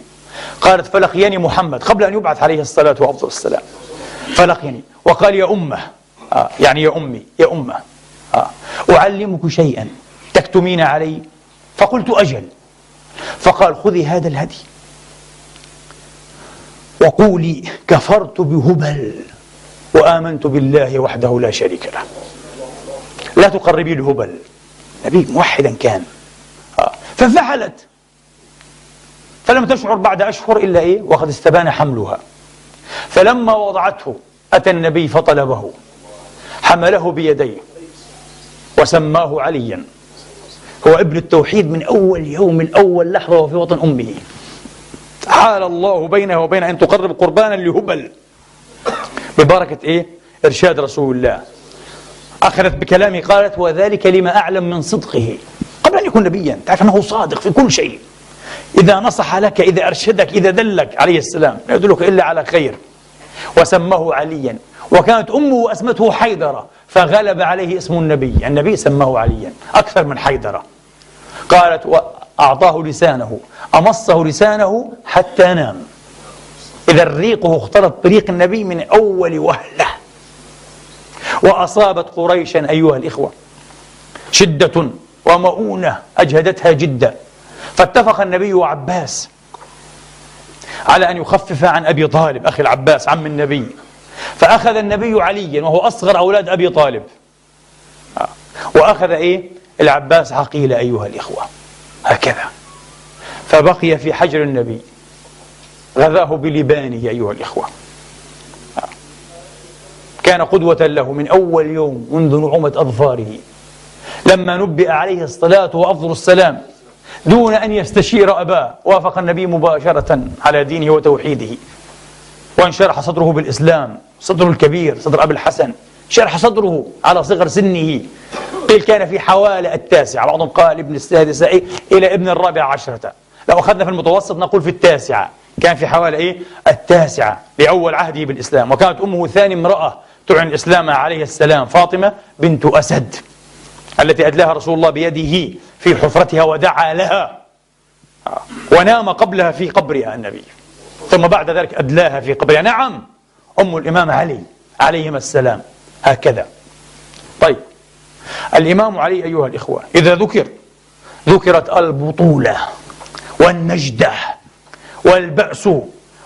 قالت: فلقيني محمد قبل أن يبعث عليه الصلاة وأفضل السلام، فلقيني وقال: يا أمه، يعني يا أمي، يا أمه، أعلمك شيئا تكتمين علي؟ فقلت: أجل. فقال: خذي هذا الهدي وقولي: كفرت بهبل وآمنت بالله وحده لا شريك له. لا تقربي الهبل، نبي موحدا كان. ففعلت، فلم تشعر بعد أشهر إلا وقد استبان حملها. فلما وضعته أتى النبي فطلبه، حمله بيديه وسماه عليا، هو ابن التوحيد من أول يوم، من أول لحظة وفي وطن أمه. حال الله بينه وبين أن تقرب قربانا لهبل ببركة إرشاد رسول الله. أخذت بكلامه، قالت: وذلك لما أعلم من صدقه، قبل أن يكون نبيا تعرف أنه صادق في كل شيء، إذا نصح لك، إذا أرشدك، إذا دلك عليه السلام لا يدلك إلا على خير. وسماه عليا، وكانت أمه أسمته حيدرة، فغلب عليه اسم النبي، النبي سماه عليا أكثر من حيدرة. قالت: وأعطاه لسانه، أمصه لسانه حتى نام، إذا ريقه اختلط بريق النبي من أول وهلة. وأصابت قريشا أيها الإخوة شدة ومؤونة أجهدتها جدا، فاتفق النبي وعباس على أن يخفف عن أبي طالب أخي العباس عم النبي، فأخذ النبي عليا وهو أصغر أولاد أبي طالب، وأخذ العباس عقيلة أيها الإخوة، هكذا. فبقي في حجر النبي، غذاه بلبانه أيها الإخوة، كان قدوة له من أول يوم منذ نعومة أظفاره. لما نبئ عليه الصلاة وأفضل السلام دون أن يستشير أباه، وافق النبي مباشرة على دينه وتوحيده، وانشرح صدره بالإسلام، صدره الكبير صدر أبي الحسن، شرح صدره على صغر سنه، قيل كان في حوالي 9، بعضهم قال ابن 6 إلى ابن 14. لو أخذنا في المتوسط نقول في 9، كان في حوالي 9 لأول عهده بالإسلام. وكانت أمه ثاني امرأة تعلن الإسلام عليه السلام، فاطمة بنت أسد، التي أدلاها رسول الله بيده في حفرتها ودعا لها، ونام قبلها في قبرها النبي، ثم بعد ذلك أدلاها في قبرها. نعم، أم الإمام علي عليهما السلام، هكذا. طيب، الإمام علي أيها الإخوة إذا ذكرت البطولة والنجدة والبأس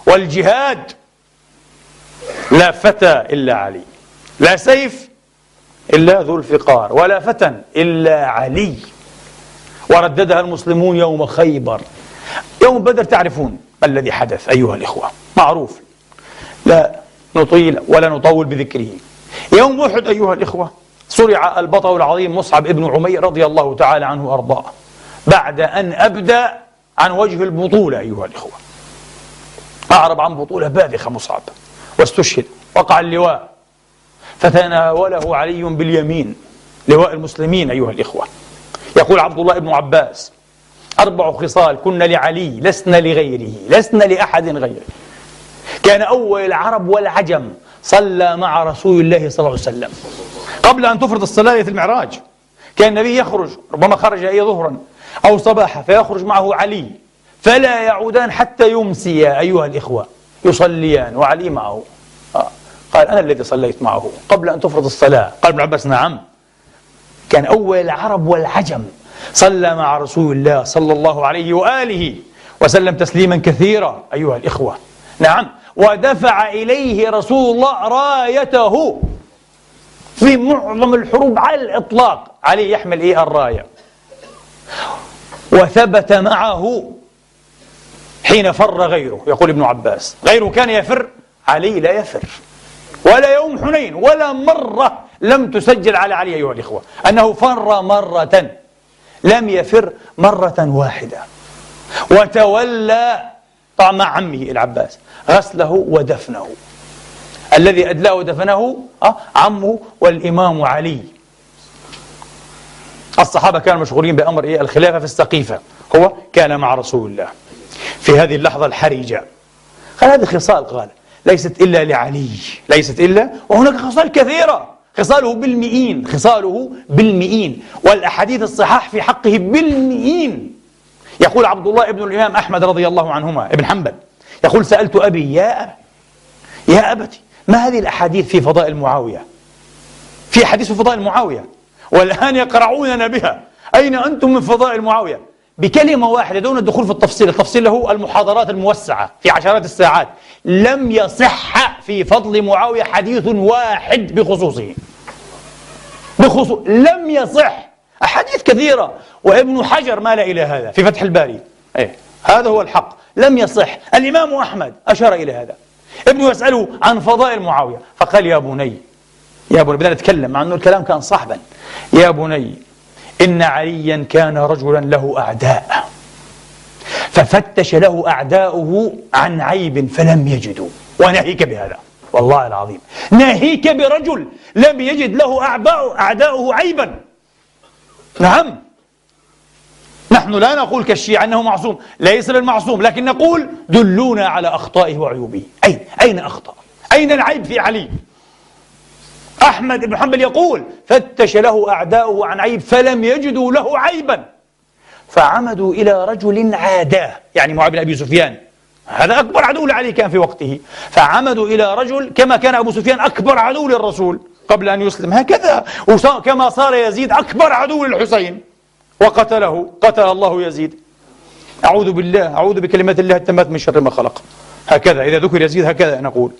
والجهاد، لا فتى إلا علي، لا سيف إلا ذو الفقار، ولا فتى إلا علي. ورددها المسلمون يوم خيبر. يوم بدر تعرفون ما الذي حدث أيها الإخوة، معروف، لا نطيل ولا نطول بذكره. يوم أحد أيها الإخوة صرع البطل العظيم مصعب ابن عمير رضي الله تعالى عنه وأرضاه بعد أن أبدى عن وجه البطولة أيها الإخوة. أعرب عن بطولة باذخة مصعب واستشهد، وقع اللواء فتناوله علي باليمين، لواء المسلمين أيها الإخوة. يقول عبد الله بن عباس: 4 خصال كن لعلي لسن لغيره، لسن لأحد غيره. كان أول العرب والعجم صلى مع رسول الله صلى الله عليه وسلم قبل أن تفرض الصلاة ليلة المعراج. كان النبي يخرج، ربما خرج أي ظهرا أو صباحا، فيخرج معه علي، فلا يعودان حتى يمسيا أيها الإخوة يصليان وعلي معه. قال: أنا الذي صليت معه قبل أن تفرض الصلاة. قال ابن عباس: نعم، كان أول العرب والعجم صلى مع رسول الله صلى الله عليه وآله وسلم تسليما كثيرا أيها الإخوة. نعم، ودفع إليه رسول الله رايته في معظم الحروب على الإطلاق. علي يحمل الراية، وثبت معه حين فر غيره. يقول ابن عباس: غيره كان يفر، علي لا يفر. ولا يوم حنين ولا مرة لم تسجل على علي أيها الإخوة أنه فر مرة، لم يفر مرة واحدة. وتولى طبعا مع عمه العباس غسله ودفنه. الذي أدلاه ودفنه عمه والإمام علي. الصحابة كانوا مشغولين بأمر الخلافة في السقيفة، هو كان مع رسول الله في هذه اللحظة الحرجة. قال: هذه خصال، قال ليست إلا لعلي، ليست إلا، وهناك خصال كثيرة، خصاله بالمئين، خصاله بالمئين، والأحاديث الصحاح في حقه بالمئين. يقول عبد الله ابن الإمام أحمد رضي الله عنهما ابن حنبل، يقول: سألت أبي: يا أبتي، ما هذه الأحاديث في فضائل معاوية؟ في حديث في فضائل معاوية والآن يقرعوننا بها، أين أنتم من فضائل معاوية؟ بكلمة واحدة دون الدخول في التفصيل. التفصيل له المحاضرات الموسعة في عشرات الساعات. لم يصح في فضل معاوية حديث واحد بخصوصه، لم يصح. أحاديث كثيرة، وابن حجر مال إلى هذا في فتح الباري. هذا هو الحق، لم يصح. الإمام أحمد أشار إلى هذا. ابنه يسأله عن فضائل معاوية فقال: يا بني بدنا نتكلم، مع أنه الكلام كان صعبا. يا بني، إن عليا كان رجلا له أعداء، ففتش له أعداؤه عن عيب فلم يجدوا. وناهيك بهذا والله العظيم، ناهيك برجل لم يجد له أعداؤه عيبا. نعم، نحن لا نقول كالشيعة أنه معصوم، ليس بالمعصوم، لكن نقول: دلونا على أخطائه وعيوبه. أين أخطأ؟ أين العيب في علي؟ أحمد بن حنبل يقول: فتش له أعداؤه عن عيب فلم يجدوا له عيبا، فعمدوا إلى رجل عاداه، يعني معاوية بن أبي سفيان، هذا أكبر عدو لعلي كان في وقته، فعمدوا إلى رجل كما كان أبو سفيان أكبر عدو للرسول قبل أن يسلم، هكذا كما صار يزيد أكبر عدو للحسين وقتله، قتل الله يزيد. أعوذ بالله، أعوذ بكلمات الله التامات من شر ما خلق. هكذا إذا ذكر يزيد هكذا نقول: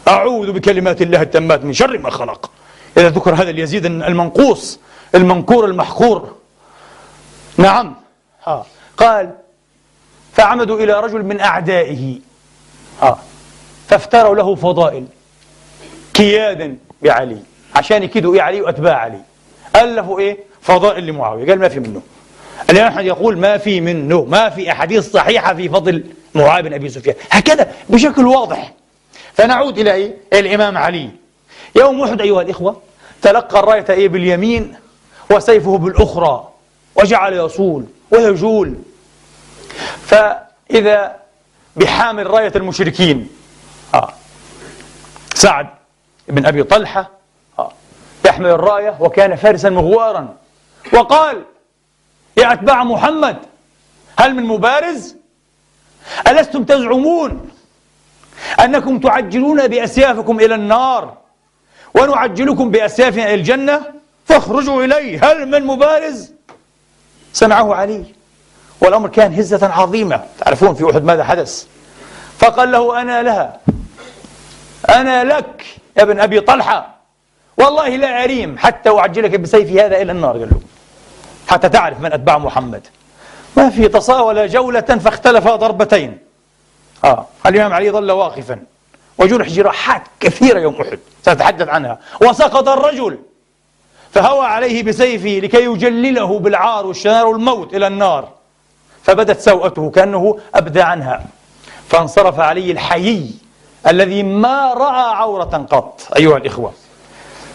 أعوذ بكلمات الله التامات من شر ما خلق. إذا ذكر هذا اليزيد المنقوص المنكور المحقور. نعم. قال: فعمدوا إلى رجل من أعدائه فافتروا له فضائل كيادا بعلي، عشان يكيدوا علي وأتباع علي. ألفوا فضائل لمعاوية. قال: ما في منه. الإمام أحمد يقول: ما في منه، ما في أحاديث صحيحة في فضل معاوية بن أبي سفيان، هكذا بشكل واضح. فنعود إلى الإمام علي. يوم أحد أيها الإخوة تلقى الراية باليمين وسيفه بالأخرى، وجعل يصول ويجول، فإذا بحامل راية المشركين سعد بن أبي طلحة يحمل الراية، وكان فارسا مغوارا، وقال: يا أتباع محمد، هل من مبارز؟ ألستم تزعمون أنكم تعجلون بأسيافكم إلى النار ونعجلكم بأسيافنا إلى الجنة فاخرجوا إليه، هل من مبارز؟ سمعه علي، والأمر كان هزة عظيمة. تعرفون في أحد ماذا حدث؟ فقال له أنا لها، أنا لك يا ابن أبي طلحة، والله لا أريم حتى أعجلك بسيفي هذا إلى النار، قال له، حتى تعرف من أتباع محمد. ما في، تصاول جولة فاختلفا ضربتين. الإمام علي ظل واقفا وجرح جراحات كثيرة يوم أحد سأتحدث عنها، وسقط الرجل فهوى عليه بسيفه لكي يجلله بالعار والشنار والموت إلى النار، فبدت سوءته كأنه أبدى عنها، فانصرف علي الحيي الذي ما رأى عورة قط أيها الإخوة،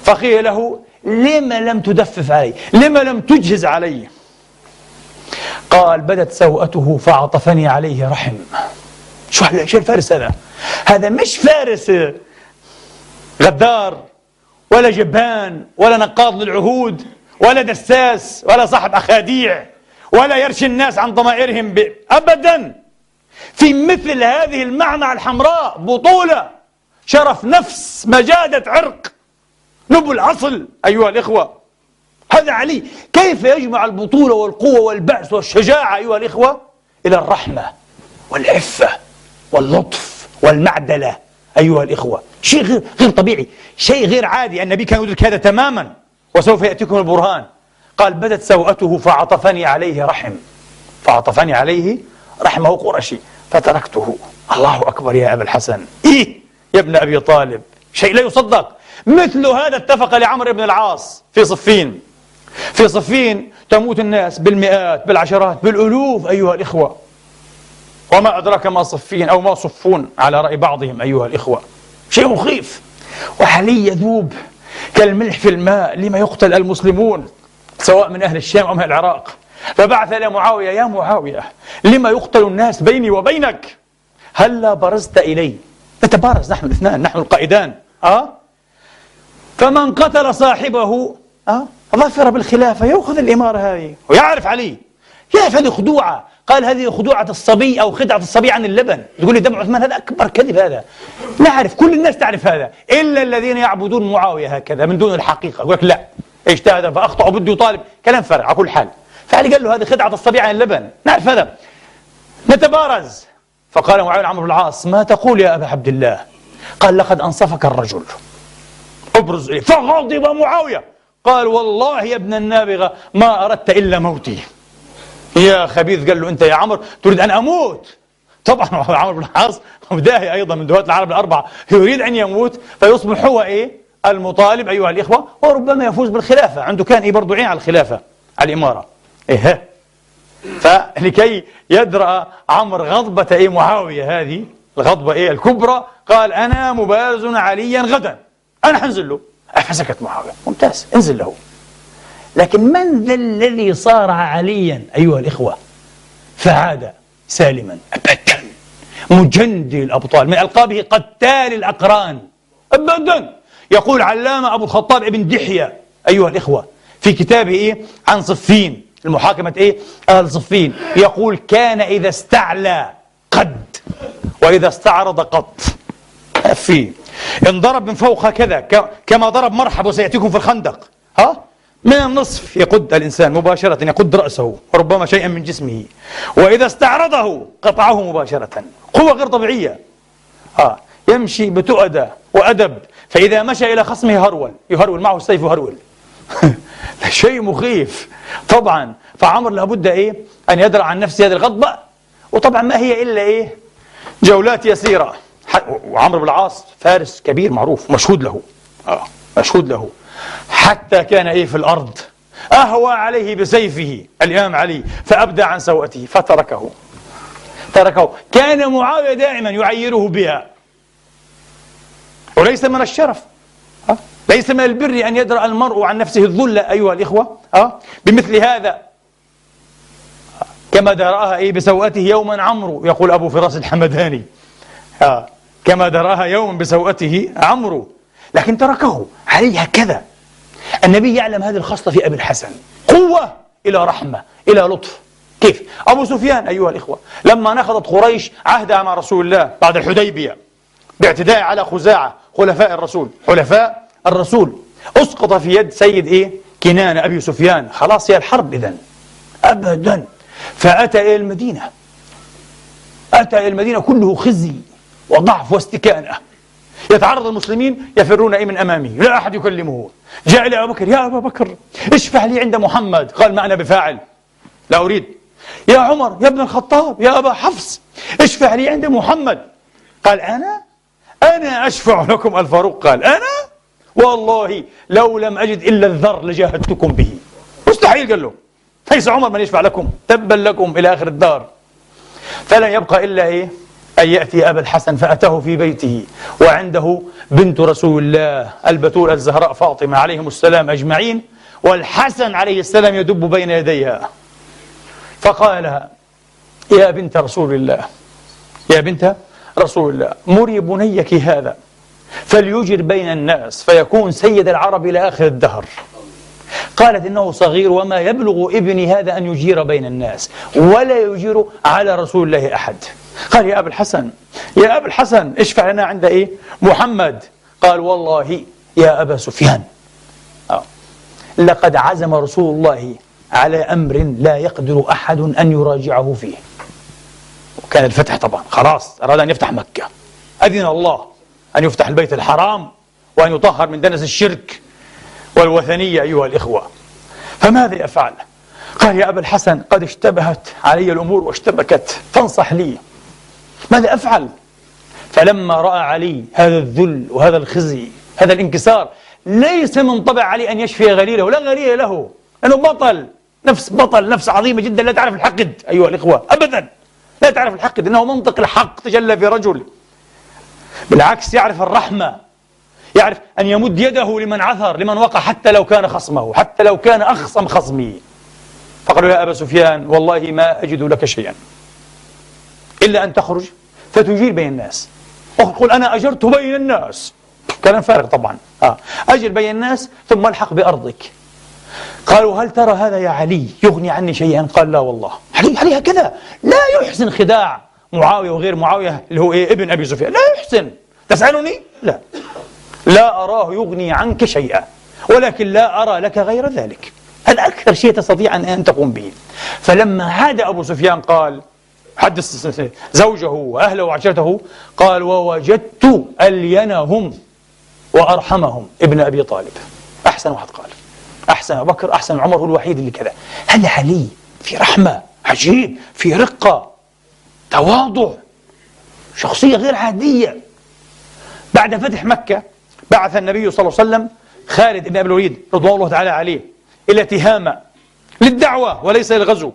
فقيل له لما لم تدفف علي، لما لم تجهز علي؟ قال بدت سوءته فعطفني عليه رحم. شو الفارس هذا؟ هذا مش فارس غدار ولا جبان ولا نقاض للعهود ولا دساس ولا صاحب أخاديع ولا يرشي الناس عن ضمائرهم أبدا. في مثل هذه المعمعة الحمراء بطولة، شرف نفس، مجادة عرق، نبل أصل أيها الإخوة. هذا علي كيف يجمع البطولة والقوة والبأس والشجاعة أيها الإخوة إلى الرحمة والعفة واللطف والمعدلة أيها الإخوة. شيء غير طبيعي، شيء غير عادي. النبي كان يدرك هذا تماما، وسوف يأتيكم البرهان. قال بدت سوءته فعطفني عليه رحم، فعطفني عليه رحمه قرشي فتركته. الله أكبر يا أبا الحسن، إيه يا ابن أبي طالب، شيء لا يصدق. مثل هذا اتفق لعمرو بن العاص في صفين. في صفين تموت الناس بالمئات بالعشرات بالألوف أيها الإخوة، وما أدراك ما صفين أو ما صفون على رأي بعضهم أيها الإخوة، شيء مخيف. وعلي يذوب كالملح في الماء لما يقتل المسلمون سواء من أهل الشام أو من العراق، فبعث إلى معاوية يا معاوية لما يقتل الناس بيني وبينك، هلا برزت إلي، نتبارز نحن الاثنان، نحن القائدان. فمن قتل صاحبه ظفر بالخلافة، يأخذ الإمارة هذه. ويعرف علي، يعرف هذه خدوعة. قال هذه خدوعة الصبي أو خدعة الصبي عن اللبن. تقول لي دم عثمان، هذا أكبر كذب. هذا نعرف، كل الناس تعرف هذا، إلا الذين يعبدون معاوية هكذا من دون الحقيقة. يقول لك لا اجتهد فأخطأ وبده يطالب، كلام فرع على كل حال. فعلي قال له هذه خدعة الصبي عن اللبن، نعرف هذا، نتبارز. فقال معاوية عمرو بن العاص ما تقول يا أبا عبد الله؟ قال لقد أنصفك الرجل، ابرز إليه. فغضب معاوية، قال والله يا ابن النابغة ما أردت إلا موتي. يا خبيث، قال له أنت يا عمرو تريد أن أموت؟ طبعا عمرو بن العاص بداهي أيضا من دهاة العرب الأربعة، يريد أن يموت فيصبح هو المطالب أيها الإخوة، وربما يفوز بالخلافة. عنده كان برضو عين على الخلافة، على الإمارة. فلكي يدرأ عمرو غضبة معاوية هذه الغضبة الكبرى، قال أنا مبارز عليا غدا، أنا حنزل له. فسكت معاوية، ممتاز، انزل له. لكن من ذا الذي صارع عليا أيها الإخوة فعاد سالما أبدا؟ مجندي الأبطال، من ألقابه قتال الأقران أبدا. يقول علامة أبو الخطاب ابن دحية أيها الإخوة في كتابه عن صفين، المحاكمة أهل صفين، يقول كان إذا استعلى قد وإذا استعرض قط. فيه انضرب من فوق هكذا كما ضرب مرحب وسيأتيكم في الخندق، من النصف يقد الإنسان مباشرة، يقد رأسه وربما شيئا من جسمه، وإذا استعرضه قطعه مباشرة. قوة غير طبيعية. يمشي بتؤدى وأدب، فإذا مشى إلى خصمه يهرول معه السيف يهرول. شيء مخيف طبعا. فعمر لابد أن يدرع عن نفسه هذه الغضبة، وطبعا ما هي إلا جولات يسيرة. وعمرو بن العاص فارس كبير معروف مشهود له، مشهود له، حتى كان في الأرض أهوى عليه بسيفه الإمام علي فأبدى عن سوءته فتركه. كان معاوية دائما يعيره بها، وليس من الشرف، ليس من البر أن يدرأ المرء عن نفسه الذل أيها الإخوة بمثل هذا، كما درأها بسوءته يوما عمرو، يقول أبو فراس الحمداني، كما درأها يوما بسوءته عمرو، لكن تركه علي هكذا. النبي يعلم هذه الخصلة في أبي الحسن، قوة إلى رحمة إلى لطف. كيف؟ أبو سفيان أيها الإخوة لما نخضت قريش عهدها مع رسول الله بعد الحديبية باعتداء على خزاعة خلفاء الرسول، حلفاء الرسول أسقط في يد سيد كنانة أبي سفيان، خلاص هي الحرب إذن أبدا. فأتى إلى المدينة، أتى إلى المدينة كله خزي وضعف واستكانة، يتعرض المسلمين يفرون من أمامه، لا أحد يكلمه. جاء إلى أبو بكر: يا أبا بكر اشفع لي عند محمد. قال: ما أنا بفاعل، لا أريد. يا عمر يا ابن الخطاب يا أبا حفص اشفع لي عند محمد. قال: أنا أشفع لكم. الفاروق قال: أنا والله لو لم أجد إلا الذر لجاهدتكم به. مستحيل، قال له، ليس عمر من يشفع لكم، تبا لكم إلى آخر الدار. فلن يبقى إلا أن يأتي أبا الحسن، فأتاه في بيته وعنده بنت رسول الله البتول الزهراء فاطمة عليهم السلام أجمعين، والحسن عليه السلام يدب بين يديها. فقال لها: يا بنت رسول الله، يا بنت رسول الله، مري بنيك هذا فليجر بين الناس فيكون سيد العرب إلى آخر الدهر. قالت: إنه صغير وما يبلغ ابني هذا أن يجير بين الناس ولا يجير على رسول الله أحد. قال: يا أبا الحسن، يا أبا الحسن اشفع لنا عند محمد. قال: والله يا أبا سفيان لقد عزم رسول الله على أمر لا يقدر أحد أن يراجعه فيه. وكان الفتح طبعا، خلاص أراد أن يفتح مكة، أذن الله أن يفتح البيت الحرام وأن يطهر من دنس الشرك والوثنية أيها الإخوة. فماذا أفعل؟ قال: يا أبا الحسن قد اشتبهت علي الأمور واشتبكت، فانصح لي، ماذا أفعل؟ فلما رأى علي هذا الذل وهذا الخزي، هذا الانكسار، ليس من طبع علي أن يشفي غليله، لا غليل له، لأنه بطل، نفس عظيمة جدا لا تعرف الحقد أيها الإخوة، أبدا لا تعرف الحقد، إنه منطق الحق تجلى في رجل. بالعكس يعرف الرحمة، يعرف أن يمد يده لمن عثر، لمن وقع، حتى لو كان خصمه، حتى لو كان أخصم خصمه. فقالوا: يا أبا سفيان والله ما أجد لك شيئا إلا أن تخرج فتجير بين الناس. قل: أنا أجرت بين الناس، كلام فارغ طبعا. أجر بين الناس ثم الحق بأرضك. قالوا: هل ترى هذا يا علي يغني عني شيئا؟ قال: لا والله. علي هكذا لا يحسن خداع معاوية وغير معاوية اللي هو ابن أبي سفيان، لا يحسن. تسألني؟ لا أراه يغني عنك شيئا، ولكن لا أرى لك غير ذلك. هذا أكثر شيء تستطيع أن تقوم به. فلما عاد أبو سفيان قال، حدث زوجه وأهله وعشيرته، قال: ووجدت ألينهم وأرحمهم ابن أبي طالب. أحسن واحد قال، أحسن أبو بكر، أحسن عمر، هو الوحيد اللي كذا. هل علي في رحمة عجيب، في رقة، تواضع، شخصية غير عادية. بعد فتح مكة بعث النبي صلى الله عليه وسلم خالد بن أبي الوليد رضوان الله تعالى عليه إلى تهامة للدعوة وليس للغزو.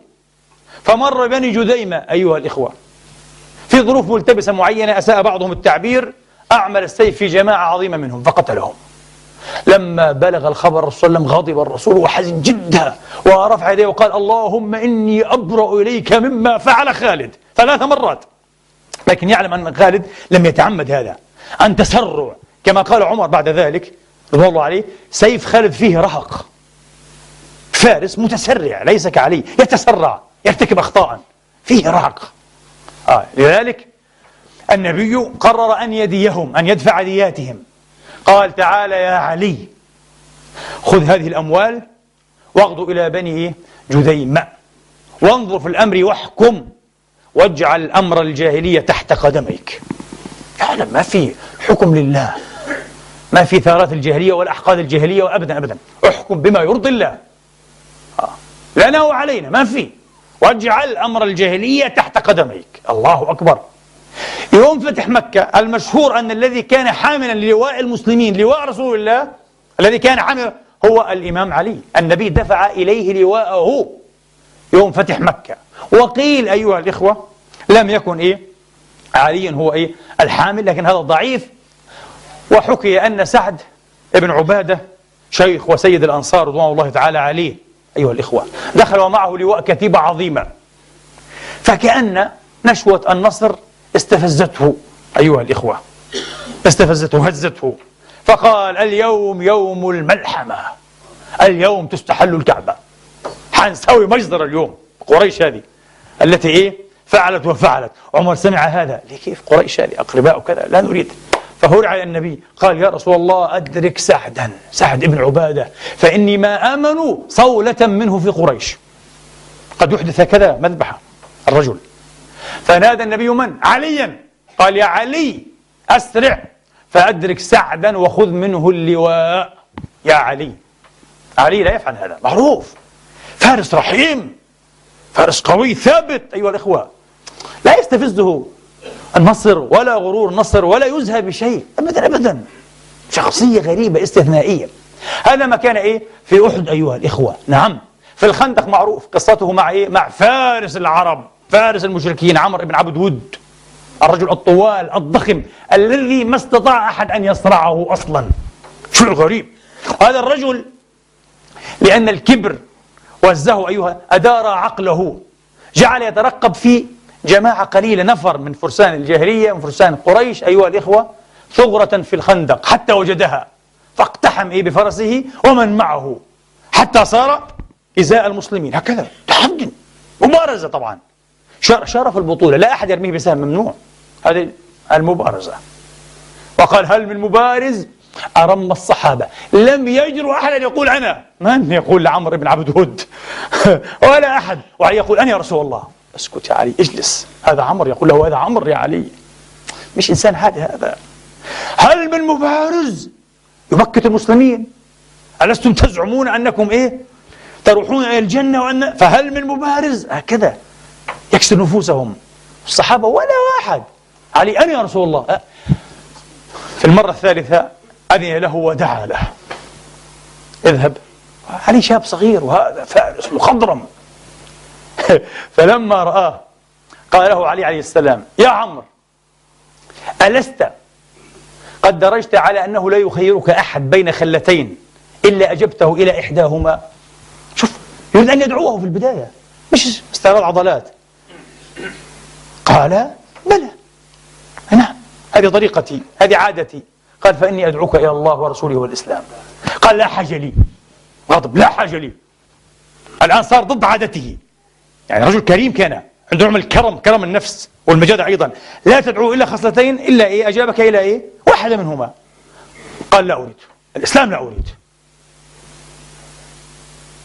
فمر بني جذيمة أيها الإخوة في ظروف ملتبسة معينة، أساء بعضهم التعبير، أعمل السيف في جماعة عظيمة منهم فقتلهم. لما بلغ الخبر الرسول صلى الله عليه وسلم غضب الرسول وحزن جدا، ورفع يديه وقال: اللهم إني أبرأ إليك مما فعل خالد 3 مرات. لكن يعلم أن خالد لم يتعمد هذا، أن تسرع، كما قال عمر بعد ذلك رضي الله عليه: سيف خالد فيه رهق، فارس متسرع ليس كعلي يتسرع يرتكب أخطاء، فيه رهق. لذلك النبي قرر أن يديهم، أن يدفع دياتهم. قال: تعال يا علي خذ هذه الأموال واغدو إلى بني جذيمة وانظر في الأمر واحكم واجعل أمر الجاهلية تحت قدميك. فعلا ما في حكم لله، ما في ثارات الجاهلية ولا أحقاد الجاهلية، وأبدا أبدا احكم بما يرضي الله لنا وعلينا، ما في. واجعل أمر الجاهلية تحت قدميك. الله أكبر. يوم فتح مكة المشهور أن الذي كان حاملا للواء المسلمين، لواء رسول الله الذي كان حاملا، هو الإمام علي. النبي دفع إليه لواءه يوم فتح مكة. وقيل أيها الإخوة لم يكن علي هو الحامل، لكن هذا ضعيف. وحكي أن سعد بن عبادة شيخ وسيد الأنصار رضوان الله تعالى عليه أيها الإخوة دخل ومعه لواء كتيبة عظيمة، فكأن نشوة النصر استفزته أيها الإخوة، استفزته، هزته، فقال: اليوم يوم الملحمة، اليوم تستحل الكعبة، حنسوي مجزرة اليوم. قريش هذه التي فعلت وفعلت. عمر سمع هذا، كيف قريش هذه أقرباء وكذا، لا نريد. فهرع على النبي قال يا رسول الله أدرك سعدا، سعد بن عبادة، فإني ما آمنوا صولة منه في قريش، قد يحدث هكذا مذبحة الرجل. فنادى النبي من؟ عليا، قال يا علي أسرع فأدرك سعدا وخذ منه اللواء. يا علي، علي لا يفعل هذا، معروف، فارس رحيم، فارس قوي ثابت أيها الإخوة، لا يستفزه النصر ولا غرور نصر ولا يزهى بشيء أبدا أبدا، شخصية غريبة استثنائية. هذا ما كان إيه في أحد أيها الإخوة. نعم، في الخندق معروف قصته مع إيه؟ مع فارس العرب، فارس المشركين، عمرو بن عبد ود، الرجل الطوال الضخم الذي ما استطاع أحد أن يصرعه أصلا. شو الغريب هذا الرجل، لأن الكبر وزه أيها أدار عقله، جعل يترقب في جماعة قليلة، نفر من فرسان الجاهلية من فرسان قريش أيها الإخوة، ثغرة في الخندق حتى وجدها، فاقتحم بفرسه ومن معه حتى صار إزاء المسلمين. هكذا تحدي، مبارزة طبعا، شرف البطولة، لا أحد يرميه بسهم، ممنوع، هذه المبارزة. وقال هل من مبارز؟ أرم الصحابة لم يجرؤ أحد أن يقول أنا، من يقول لعمرو بن عبد ود ولا أحد، وعلي يقول أنا يا رسول الله. اسكت يا علي، اجلس، هذا عمرو، يقول له هذا عمرو يا علي، مش إنسان عادي هذا. هل من مبارز يبكت المسلمين؟ ألستم تزعمون أنكم إيه تروحون إلى الجنة وأن فهل من مبارز؟ هكذا يكسر نفوسهم الصحابة، ولا واحد. علي أنا يا رسول الله. في المرة الثالثة أذن له ودعا له، اذهب. علي شاب صغير وهذا فارس مخضرم. فلما رآه قال له علي عليه السلام يا عمرو ألست قد درجت على أنه لا يخيرك أحد بين خلتين إلا أجبته إلى إحداهما؟ شوف، يريد أن يدعوه في البداية، مش استعراض عضلات. قال بلى، نعم، هذه طريقتي، هذه عادتي. قال فإني أدعوك إلى الله ورسوله والإسلام. قال لا حاجة لي، غضب، لا حاجة لي. الآن صار ضد عادته، يعني رجل كريم كان عنده نوع من الكرم، كرم النفس والمجادة أيضا. لا تدعو إلا خصلتين، إلا إيه؟ أجابك إلى إيه؟ واحدة منهما. قال لا أريد الإسلام، لا أريد.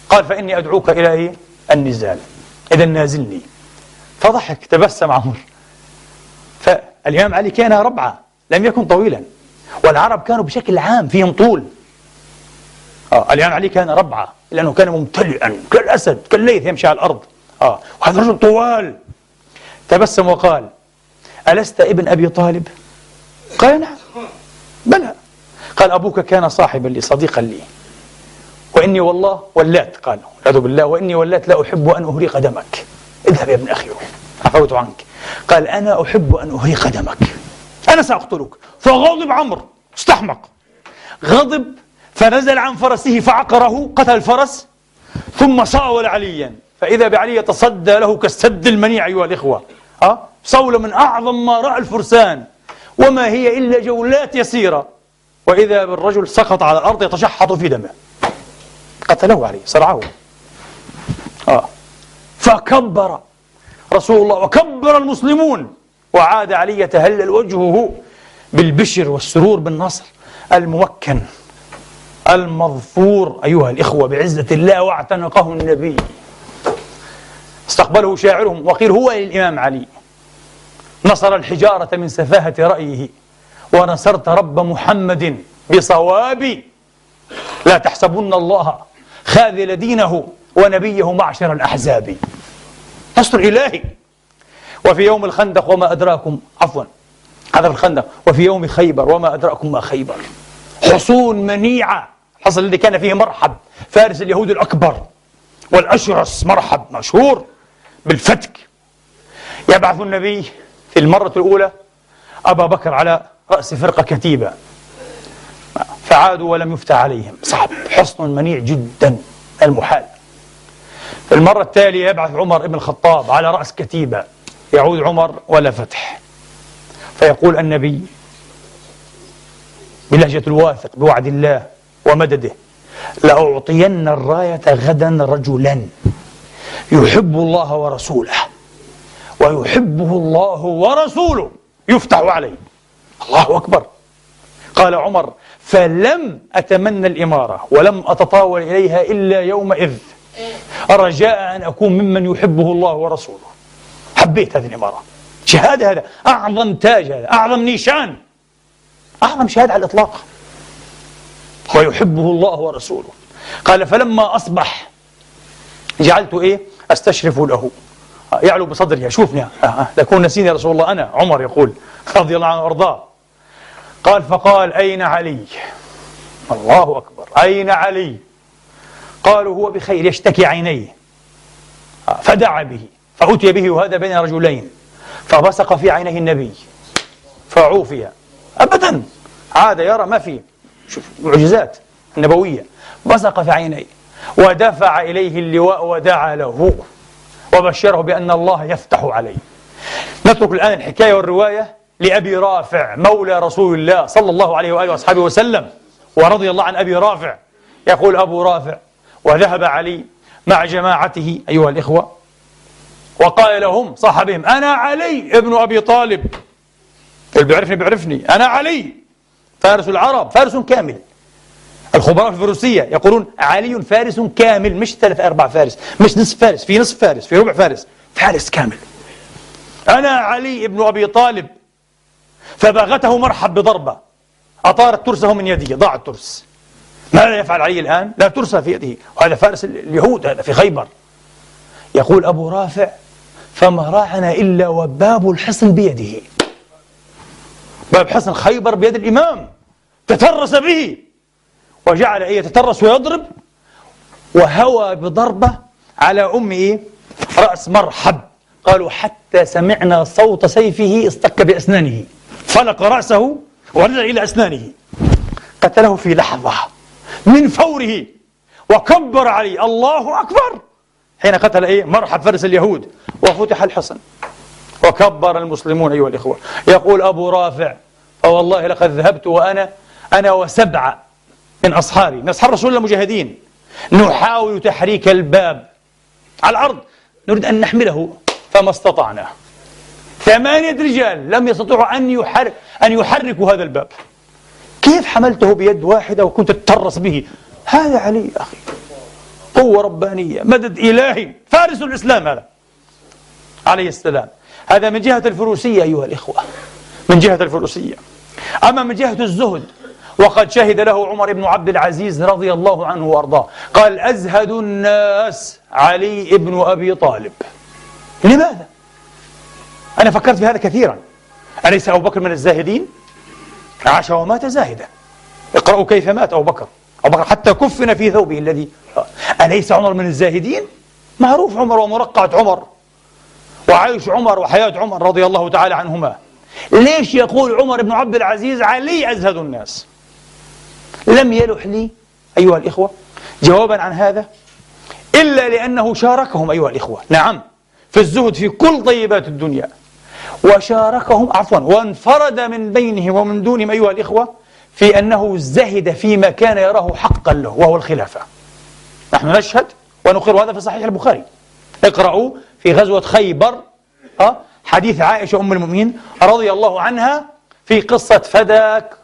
قال فإني أدعوك إلى إيه؟ النزال، إذا نازلني. فضحك، تبسم عمرو. فالإمام علي كان ربعة، لم يكن طويلا، والعرب كانوا بشكل عام فيهم طول. الإمام علي كان ربعة لأنه كان ممتلئا كالأسد كالليث يمشي على الأرض. وهذا رجل طوال. تبسم وقال ألست ابن أبي طالب؟ قال نعم. بلى. قال أبوك كان صاحبا لي، صديقا لي، وإني والله ولات، قال والعياذ بالله، وإني ولات لا أحب أن أهريق دمك. اذهب يا ابن أخي، عفوت عنك. قال أنا أحب أن أهريق دمك، أنا سأقتلك. فغضب عمرو، استحمق، غضب، فنزل عن فرسه فعقره، قتل الفرس، ثم صاول عليا، فإذا بعلي يتصدى له كالسد المنيع أيها الإخوة. صولة من أعظم ما رأى الفرسان، وما هي إلا جولات يسيرة، وإذا بالرجل سقط على الأرض يتشحط في دمه، قتله علي، صرعه. فكبر رسول الله وكبر المسلمون، وعاد علي يتهلل وجهه بالبشر والسرور بالنصر الممكن المظفور أيها الإخوة بعزة الله، واعتنقه النبي. استقبله شاعرهم وقيل هو للإمام علي: نصر الحجارة من سفاهة رأيه، ونصرت رب محمد بصواب، لا تحسبن الله خاذل دينه ونبيه معشر الأحزاب. نصر إلهي. وفي يوم الخندق وما أدراكم، عفوا هذا في الخندق، وفي يوم خيبر وما أدراكم ما خيبر، حصون منيعة، الحصن الذي كان فيه مرحب فارس اليهود الأكبر والأشرس، مرحب مشهور بالفتك. يبعث النبي في المرة الأولى أبا بكر على رأس فرقة كتيبة، فعادوا ولم يفتح عليهم، صعب، حصن منيع جدا المحال. في المرة التالية يبعث عمر بن الخطاب على رأس كتيبة، يعود عمر ولا فتح. فيقول النبي بلهجة الواثق بوعد الله ومدده: لأعطين الراية غدا رجلا يحب الله ورسوله ويحبه الله ورسوله يفتح عليه. الله أكبر، قال عمر: فلم أتمنى الإمارة ولم أتطاول إليها إلا يومئذ رجاء أن أكون ممن يحبه الله ورسوله. حبيت هذه الإمارة، شهادة، هذا أعظم تاج، هذا أعظم نيشان، أعظم شهادة على الإطلاق، ويحبه الله ورسوله. قال: فلما أصبح جعلت أستشرف له، يعلو بصدرها، شوفني لكون نسيني يا رسول الله، أنا عمر يقول رضي الله عنه وأرضاه. قال: فقال: أين علي؟ الله أكبر، أين علي؟ قالوا: هو بخير يشتكي عينيه. فدعا به فأتي به وهذا بين رجلين، فبصق في عينيه النبي فعوفي أبدا، عاد يرى ما فيه، شوف معجزات النبوية. بصق في عينيه ودفع إليه اللواء ودعا له وبشره بأن الله يفتح عليه. نترك الآن الحكاية والرواية لأبي رافع مولى رسول الله صلى الله عليه وآله وأصحابه وسلم، ورضي الله عن أبي رافع. يقول أبو رافع: وذهب علي مع جماعته أيها الإخوة وقال لهم صاحبهم: أنا علي ابن أبي طالب، اللي بيعرفني بيعرفني، أنا علي فارس العرب، فارس كامل. الخبراء في الفروسية يقولون علي فارس كامل، مش 3-4 فارس، مش نصف فارس، في نصف فارس، في ربع فارس، فارس كامل. أنا علي ابن أبي طالب. فباغته مرحب بضربة أطارت ترسه من يده، ضاع الترس. ماذا يفعل علي الآن؟ لا ترس في يده، وهذا فارس اليهود، هذا في خيبر. يقول أبو رافع: فما راعنا إلا وباب الحصن بيده، باب حصن خيبر بيد الإمام، تترس به وجعل يتترس ويضرب، وهوى بضربة على رأس مرحب. قالوا: حتى سمعنا صوت سيفه اصطك بأسنانه، فلق رأسه ورجع إلى أسنانه، قتله في لحظة من فوره، وكبر علي الله أكبر حين قتل مرحب فارس اليهود، وفتح الحصن وكبر المسلمون أيها الإخوة. يقول أبو رافع: فوالله لقد ذهبت وأنا و7 من أصحابي، من أصحاب رسول الله المجاهدين، نحاول تحريك الباب على الأرض، نريد أن نحمله فما استطعنا. 8 رجال لم يستطيعوا أن يحركوا هذا الباب. كيف حملته بيد واحدة وكنت تترس به؟ هذا علي أخي، قوة ربانية، مدد إلهي، فارس الإسلام هذا عليه السلام. هذا من جهة الفروسية أيها الإخوة، من جهة الفروسية. أما من جهة الزهد، وقد شهد له عمر بن عبد العزيز رضي الله عنه وأرضاه، قال: أزهد الناس علي بن أبي طالب. لماذا؟ أنا فكرت في هذا كثيرا. أليس أبو بكر من الزاهدين؟ عاش ومات زاهدا. اقرأوا كيف مات أبو بكر. أبو بكر حتى كفن في ثوبه الذي. أليس عمر من الزاهدين؟ معروف عمر ومرقعة عمر وعيش عمر وحياة عمر رضي الله تعالى عنهما. ليش يقول عمر بن عبد العزيز علي أزهد الناس؟ لم يلح لي أيها الإخوة جوابا عن هذا إلا لأنه شاركهم أيها الإخوة، نعم، في الزهد في كل طيبات الدنيا، وشاركهم وانفرد من بينهم ومن دونهم أيها الإخوة في أنه زهد فيما كان يراه حقا له، وهو الخلافة. نحن نشهد ونقر هذا في صحيح البخاري. اقرأوا في غزوة خيبر حديث عائشة أم المؤمنين رضي الله عنها في قصة فداك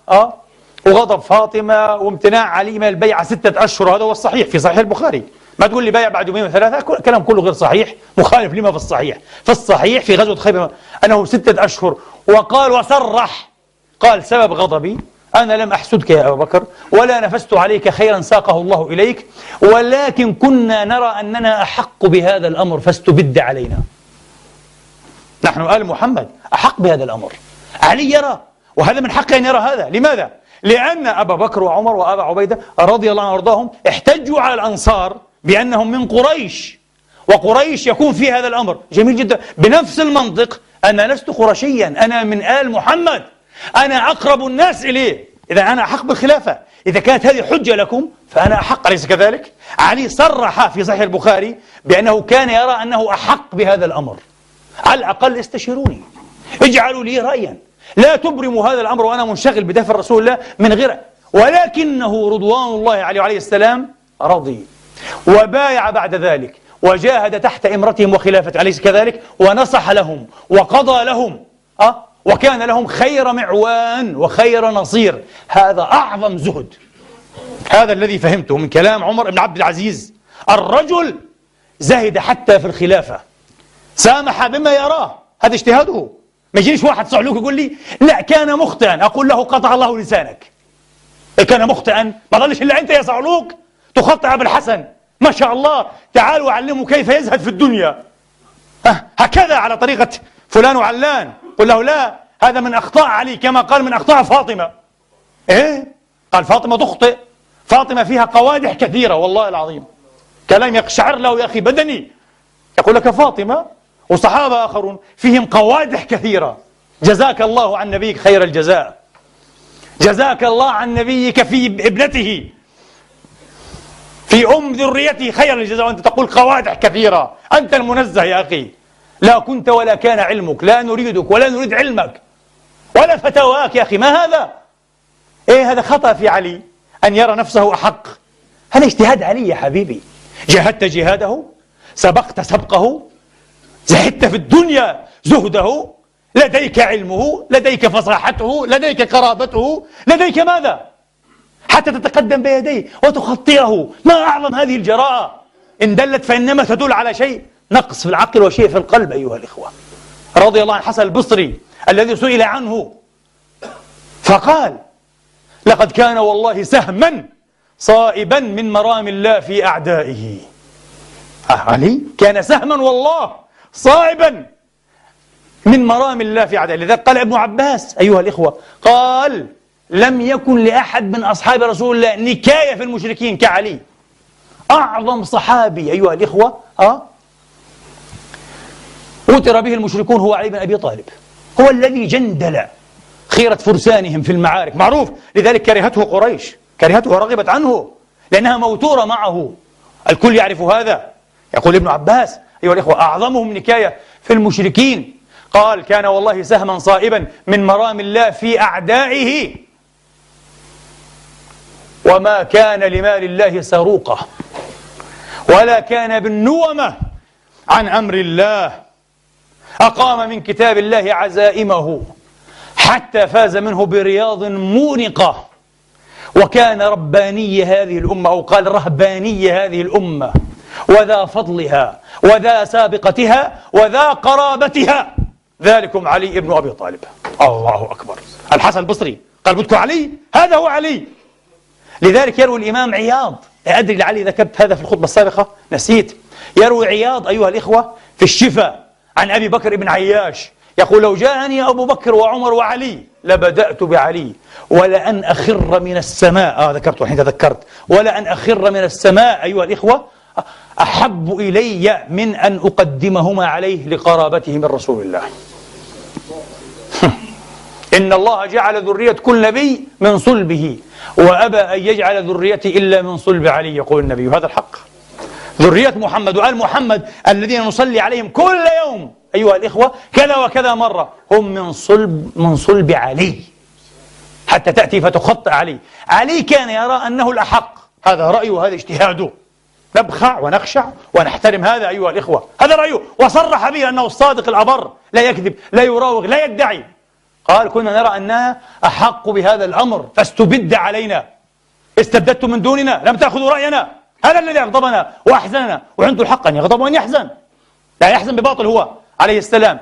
وغضب فاطمة وامتناع علي من البيعة 6 أشهر. هذا هو الصحيح في صحيح البخاري. ما تقول لي بايع بعد 2 و3، كلام كله غير صحيح، مخالف لما في الصحيح. في الصحيح في غزوة خيبر أنه 6 أشهر، وقال وصرح، قال: سبب غضبي أنا لم أحسدك يا أبا بكر ولا نفست عليك خيرا ساقه الله إليك، ولكن كنا نرى أننا أحق بهذا الأمر فاستبد علينا. نحن آل محمد أحق بهذا الأمر، علي يرى، وهذا من حقه أن يرى هذا. لماذا؟ لأن أبا بكر وعمر وأبا عبيدة رضي الله عنهم وارضاهم احتجوا على الأنصار بأنهم من قريش، وقريش يكون في هذا الأمر. جميل جدا، بنفس المنطق أنا لست قرشيا، أنا من آل محمد، أنا أقرب الناس إليه، إذا أنا أحق بالخلافة. إذا كانت هذه حجة لكم فأنا أحق، أليس كذلك؟ علي صرح في صحيح البخاري بأنه كان يرى أنه أحق بهذا الأمر. على الأقل استشيروني، اجعلوا لي رأيا، لا تبرموا هذا الأمر وأنا منشغل بدفع رسول الله من غيره. ولكنه رضوان الله عليه وعليه السلام رضي وبايع بعد ذلك وجاهد تحت إمرتهم وخلافته، أليس كذلك؟ ونصح لهم وقضى لهم وكان لهم خير معوان وخير نصير. هذا أعظم زهد، هذا الذي فهمته من كلام عمر بن عبد العزيز. الرجل زهد حتى في الخلافة، سامح بما يراه، هذا اجتهاده. ما يجيش واحد صعلوك يقول لي لا كان مخطئا، أقول له قطع الله لسانك. كان مخطئا، ما ظلش إلا أنت يا صعلوك تخطئ أبو الحسن، ما شاء الله، تعالوا أعلمه كيف يزهد في الدنيا هكذا على طريقة فلان وعلان. قل له لا، هذا من أخطاء علي كما قال من أخطاء فاطمة. إيه؟ قال فاطمة تخطئ، فاطمة فيها قوادح كثيرة والله العظيم، كلام يقشعر له يا أخي بدني. يقول لك فاطمة وصحابة آخرون فيهم قوادح كثيرة. جزاك الله عن نبيك خير الجزاء، جزاك الله عن نبيك في ابنته، في ذريته خير الجزاء، وأنت تقول قوادح كثيرة. أنت المنزه يا أخي، لا كنت ولا كان علمك، لا نريدك ولا نريد علمك ولا فتواك يا أخي. ما هذا؟ إيه هذا خطأ في علي أن يرى نفسه أحق. هذا اجتهاد علي يا حبيبي، جاهدت جهاده، سبقت سبقه، زهدت في الدنيا زهده، لديك علمه، لديك فصاحته، لديك قرابته، لديك ماذا؟ حتى تتقدم بيديه وتخطئه. ما أعظم هذه الجراءة؟ إن دلت فإنما تدل على شيء نقص في العقل وشيء في القلب أيها الإخوة. رضي الله عن حسن البصري الذي سئل عنه فقال لقد كان والله سهما صائبا من مرام الله في أعدائه. علي كان سهما والله صائبا من مرام الله في أعدائه. لذلك قال ابن عباس أيها الإخوة، قال لم يكن لأحد من أصحاب رسول الله نكاية في المشركين كعلي. أعظم صحابي أيها الإخوة أوتر به المشركون هو علي بن أبي طالب، هو الذي جندل خيرة فرسانهم في المعارك، معروف. لذلك كرهته قريش، كرهته ورغبت عنه لأنها موتورة معه، الكل يعرف هذا. يقول ابن عباس أيها الإخوة أعظمهم نكاية في المشركين، قال كان والله سهما صائبا من مرام الله في أعدائه، وما كان لمال الله سروقة، ولا كان بالنومة عن أمر الله، أقام من كتاب الله عزائمه حتى فاز منه برياض مونقة، وكان رباني هذه الأمة، أو قال رهباني هذه الأمة، وذا فضلها وذا سابقتها وذا قرابتها، ذلكم علي ابن أبي طالب. الله أكبر. الحسن البصري قال بدكم علي؟ هذا هو علي. لذلك يروي الإمام عياض، أدري لعلي ذكرت هذا في الخطبة السابقة نسيت، يروي عياض أيها الإخوة في الشفاء عن أبي بكر بن عياش يقول لو جاءني أبو بكر وعمر وعلي لبدأت بعلي، ولأن أخر من السماء، ذكرت وحين تذكرت، ولأن أخر من السماء أيها الإخوة أحب إلي من أن أقدمهما عليه لقرابته من رسول الله. إن الله جعل ذرية كل نبي من صلبه، وأبى أن يجعل ذريتي إلا من صلب علي، يقول النبي، هذا الحق. ذرية محمد وآل محمد الذين نصلي عليهم كل يوم أيها الإخوة كذا وكذا مرة هم من صلب علي، حتى تأتي فتخطئ علي. علي كان يرى أنه الأحق، هذا رأيه وهذا اجتهاده، نبخع ونخشع ونحترم هذا أيها الإخوة، هذا رأيه، وصرح به أنه الصادق الأبر، لا يكذب لا يراوغ لا يدعي. قال كنا نرى أننا أحق بهذا الأمر فاستبد علينا، استبددتم من دوننا، لم تأخذوا رأينا، هذا الذي أغضبنا وأحزننا، وعنده الحق أن يغضب وأن يحزن، لا يحزن بباطل هو عليه السلام،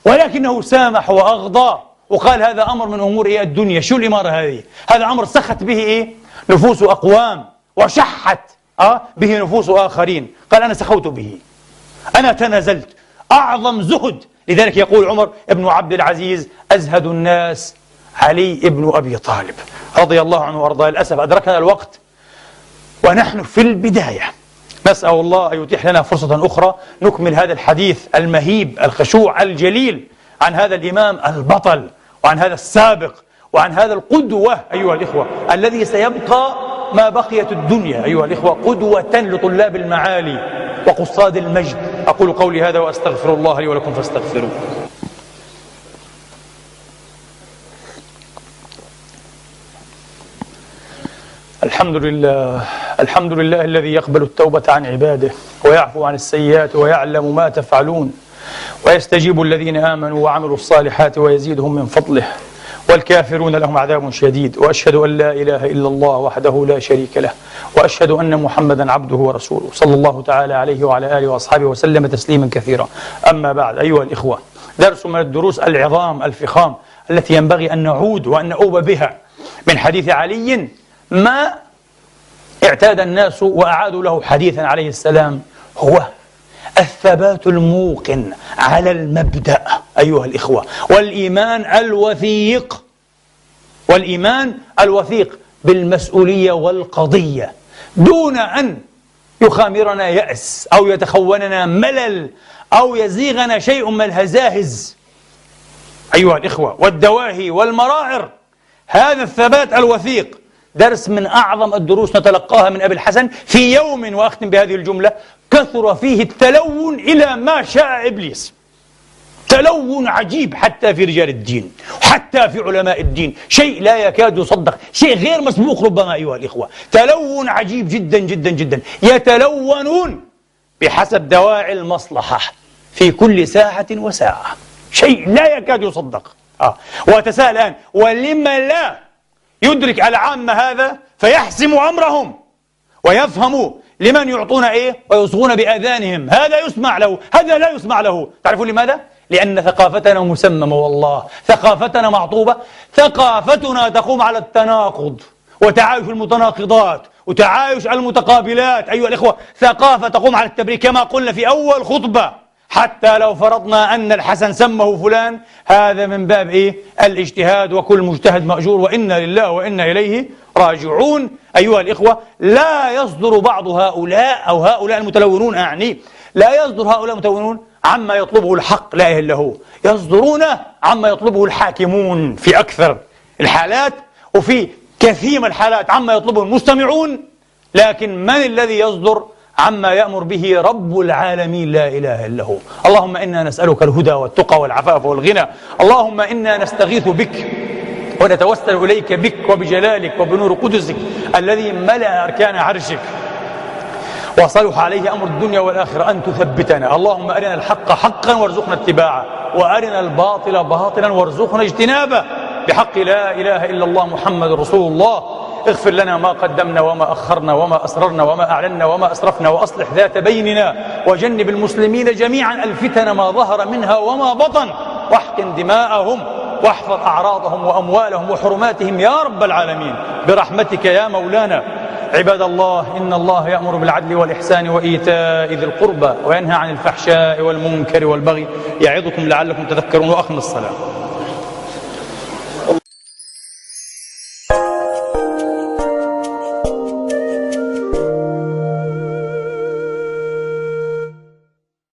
ولكنه سامح وأغضى وقال هذا أمر من أمور الدنيا. شو الإمارة هذه؟ هذا أمر سخت به نفوس أقوام وشحت به نفوس آخرين، قال أنا سخوت به، أنا تنازلت. أعظم زهد. لذلك يقول عمر بن عبد العزيز أزهد الناس علي بن أبي طالب رضي الله عنه وأرضاه. للأسف أدركنا الوقت ونحن في البداية، نسأل الله أن يتيح لنا فرصة أخرى نكمل هذا الحديث المهيب الخشوع الجليل عن هذا الإمام البطل، وعن هذا السابق، وعن هذا القدوة أيها الإخوة الذي سيبقى ما بقيت الدنيا أيها الإخوة قدوة لطلاب المعالي وقصاد المجد. أقول قولي هذا وأستغفر الله لي ولكم فاستغفروه. الحمد لله الذي يقبل التوبة عن عباده ويعفو عن السيئات ويعلم ما تفعلون. ويستجيب الذين آمنوا وعملوا الصالحات ويزيدهم من فضله، والكافرون لهم عذاب شديد. وأشهد أن لا إله إلا الله وحده لا شريك له، وأشهد أن محمدا عبده ورسوله صلى الله تعالى عليه وعلى آله وأصحابه وسلم تسليما كثيرا. أما بعد، أيها الإخوة، درس من الدروس العظام الفخام التي ينبغي أن نعود وأن نؤوب بها من حديث علي ما اعتاد الناس وأعادوا له حديثا عليه السلام، هو الثبات الموقن على المبدأ أيها الإخوة، والإيمان الوثيق بالمسؤولية والقضية، دون أن يخامرنا يأس أو يتخوننا ملل أو يزيغنا شيء من الهزاهز أيها الإخوة والدواهي والمراعر. هذا الثبات الوثيق درس من أعظم الدروس نتلقاها من أبي الحسن في يوم، وأختم بهذه الجملة: كثر فيه التلون إلى ما شاء إبليس. تلون عجيب حتى في رجال الدين، حتى في علماء الدين، شيء لا يكاد يصدق، شيء غير مسبوق ربما أيها الإخوة. تلون عجيب جدا جدا جدا، يتلونون بحسب دواعي المصلحة في كل ساعة وساعة، شيء لا يكاد يصدق. وأتساءل الآن، ولما لا يدرك العامة هذا فيحسم أمرهم ويفهموا لمن يعطون إيه ويصغون بآذانهم؟ هذا يسمع له، هذا لا يسمع له. تعرفون لماذا؟ لأن ثقافتنا مسممة، والله ثقافتنا معطوبة. ثقافتنا تقوم على التناقض وتعايش المتناقضات وتعايش المتقابلات أيها الإخوة. ثقافة تقوم على التبرير كما قلنا في أول خطبة. حتى لو فرضنا أن الحسن سمه فلان، هذا من باب إيه؟ الاجتهاد، وكل مجتهد مأجور، وإنا لله وإنا إليه راجعون. أيها الإخوة، لا يصدر بعض هؤلاء أو هؤلاء المتلونون، أعني لا يصدر هؤلاء المتلونون عما يطلبه الحق لا إله إلا هو، يصدرون عما يطلبه الحاكمون في أكثر الحالات، وفي كثير من الحالات عما يطلبه المستمعون. لكن من الذي يصدر؟ عما يأمر به رب العالمين لا إله إلا هو. اللهم إنا نسألك الهدى والتقى والعفاف والغنى. اللهم إنا نستغيث بك ونتوسل إليك بك وبجلالك وبنور قدسك الذي ملأ أركان عرشك وصلح عليه أمر الدنيا والآخرة أن تثبتنا. اللهم أرنا الحق حقا وارزقنا اتباعه، وأرنا الباطل باطلا وارزقنا اجتنابه، بحق لا إله إلا الله محمد رسول الله. اغفر لنا ما قدمنا وما أخرنا وما أسررنا وما أعلنا وما أسرفنا، وأصلح ذات بيننا، وجنب المسلمين جميعا الفتن ما ظهر منها وما بطن، واحقن دماءهم واحفظ أعراضهم وأموالهم وحرماتهم يا رب العالمين برحمتك يا مولانا. عباد الله، إن الله يأمر بالعدل والإحسان وإيتاء ذي القربى وينهى عن الفحشاء والمنكر والبغي، يعظكم لعلكم تذكرون، وأقم الصلاة.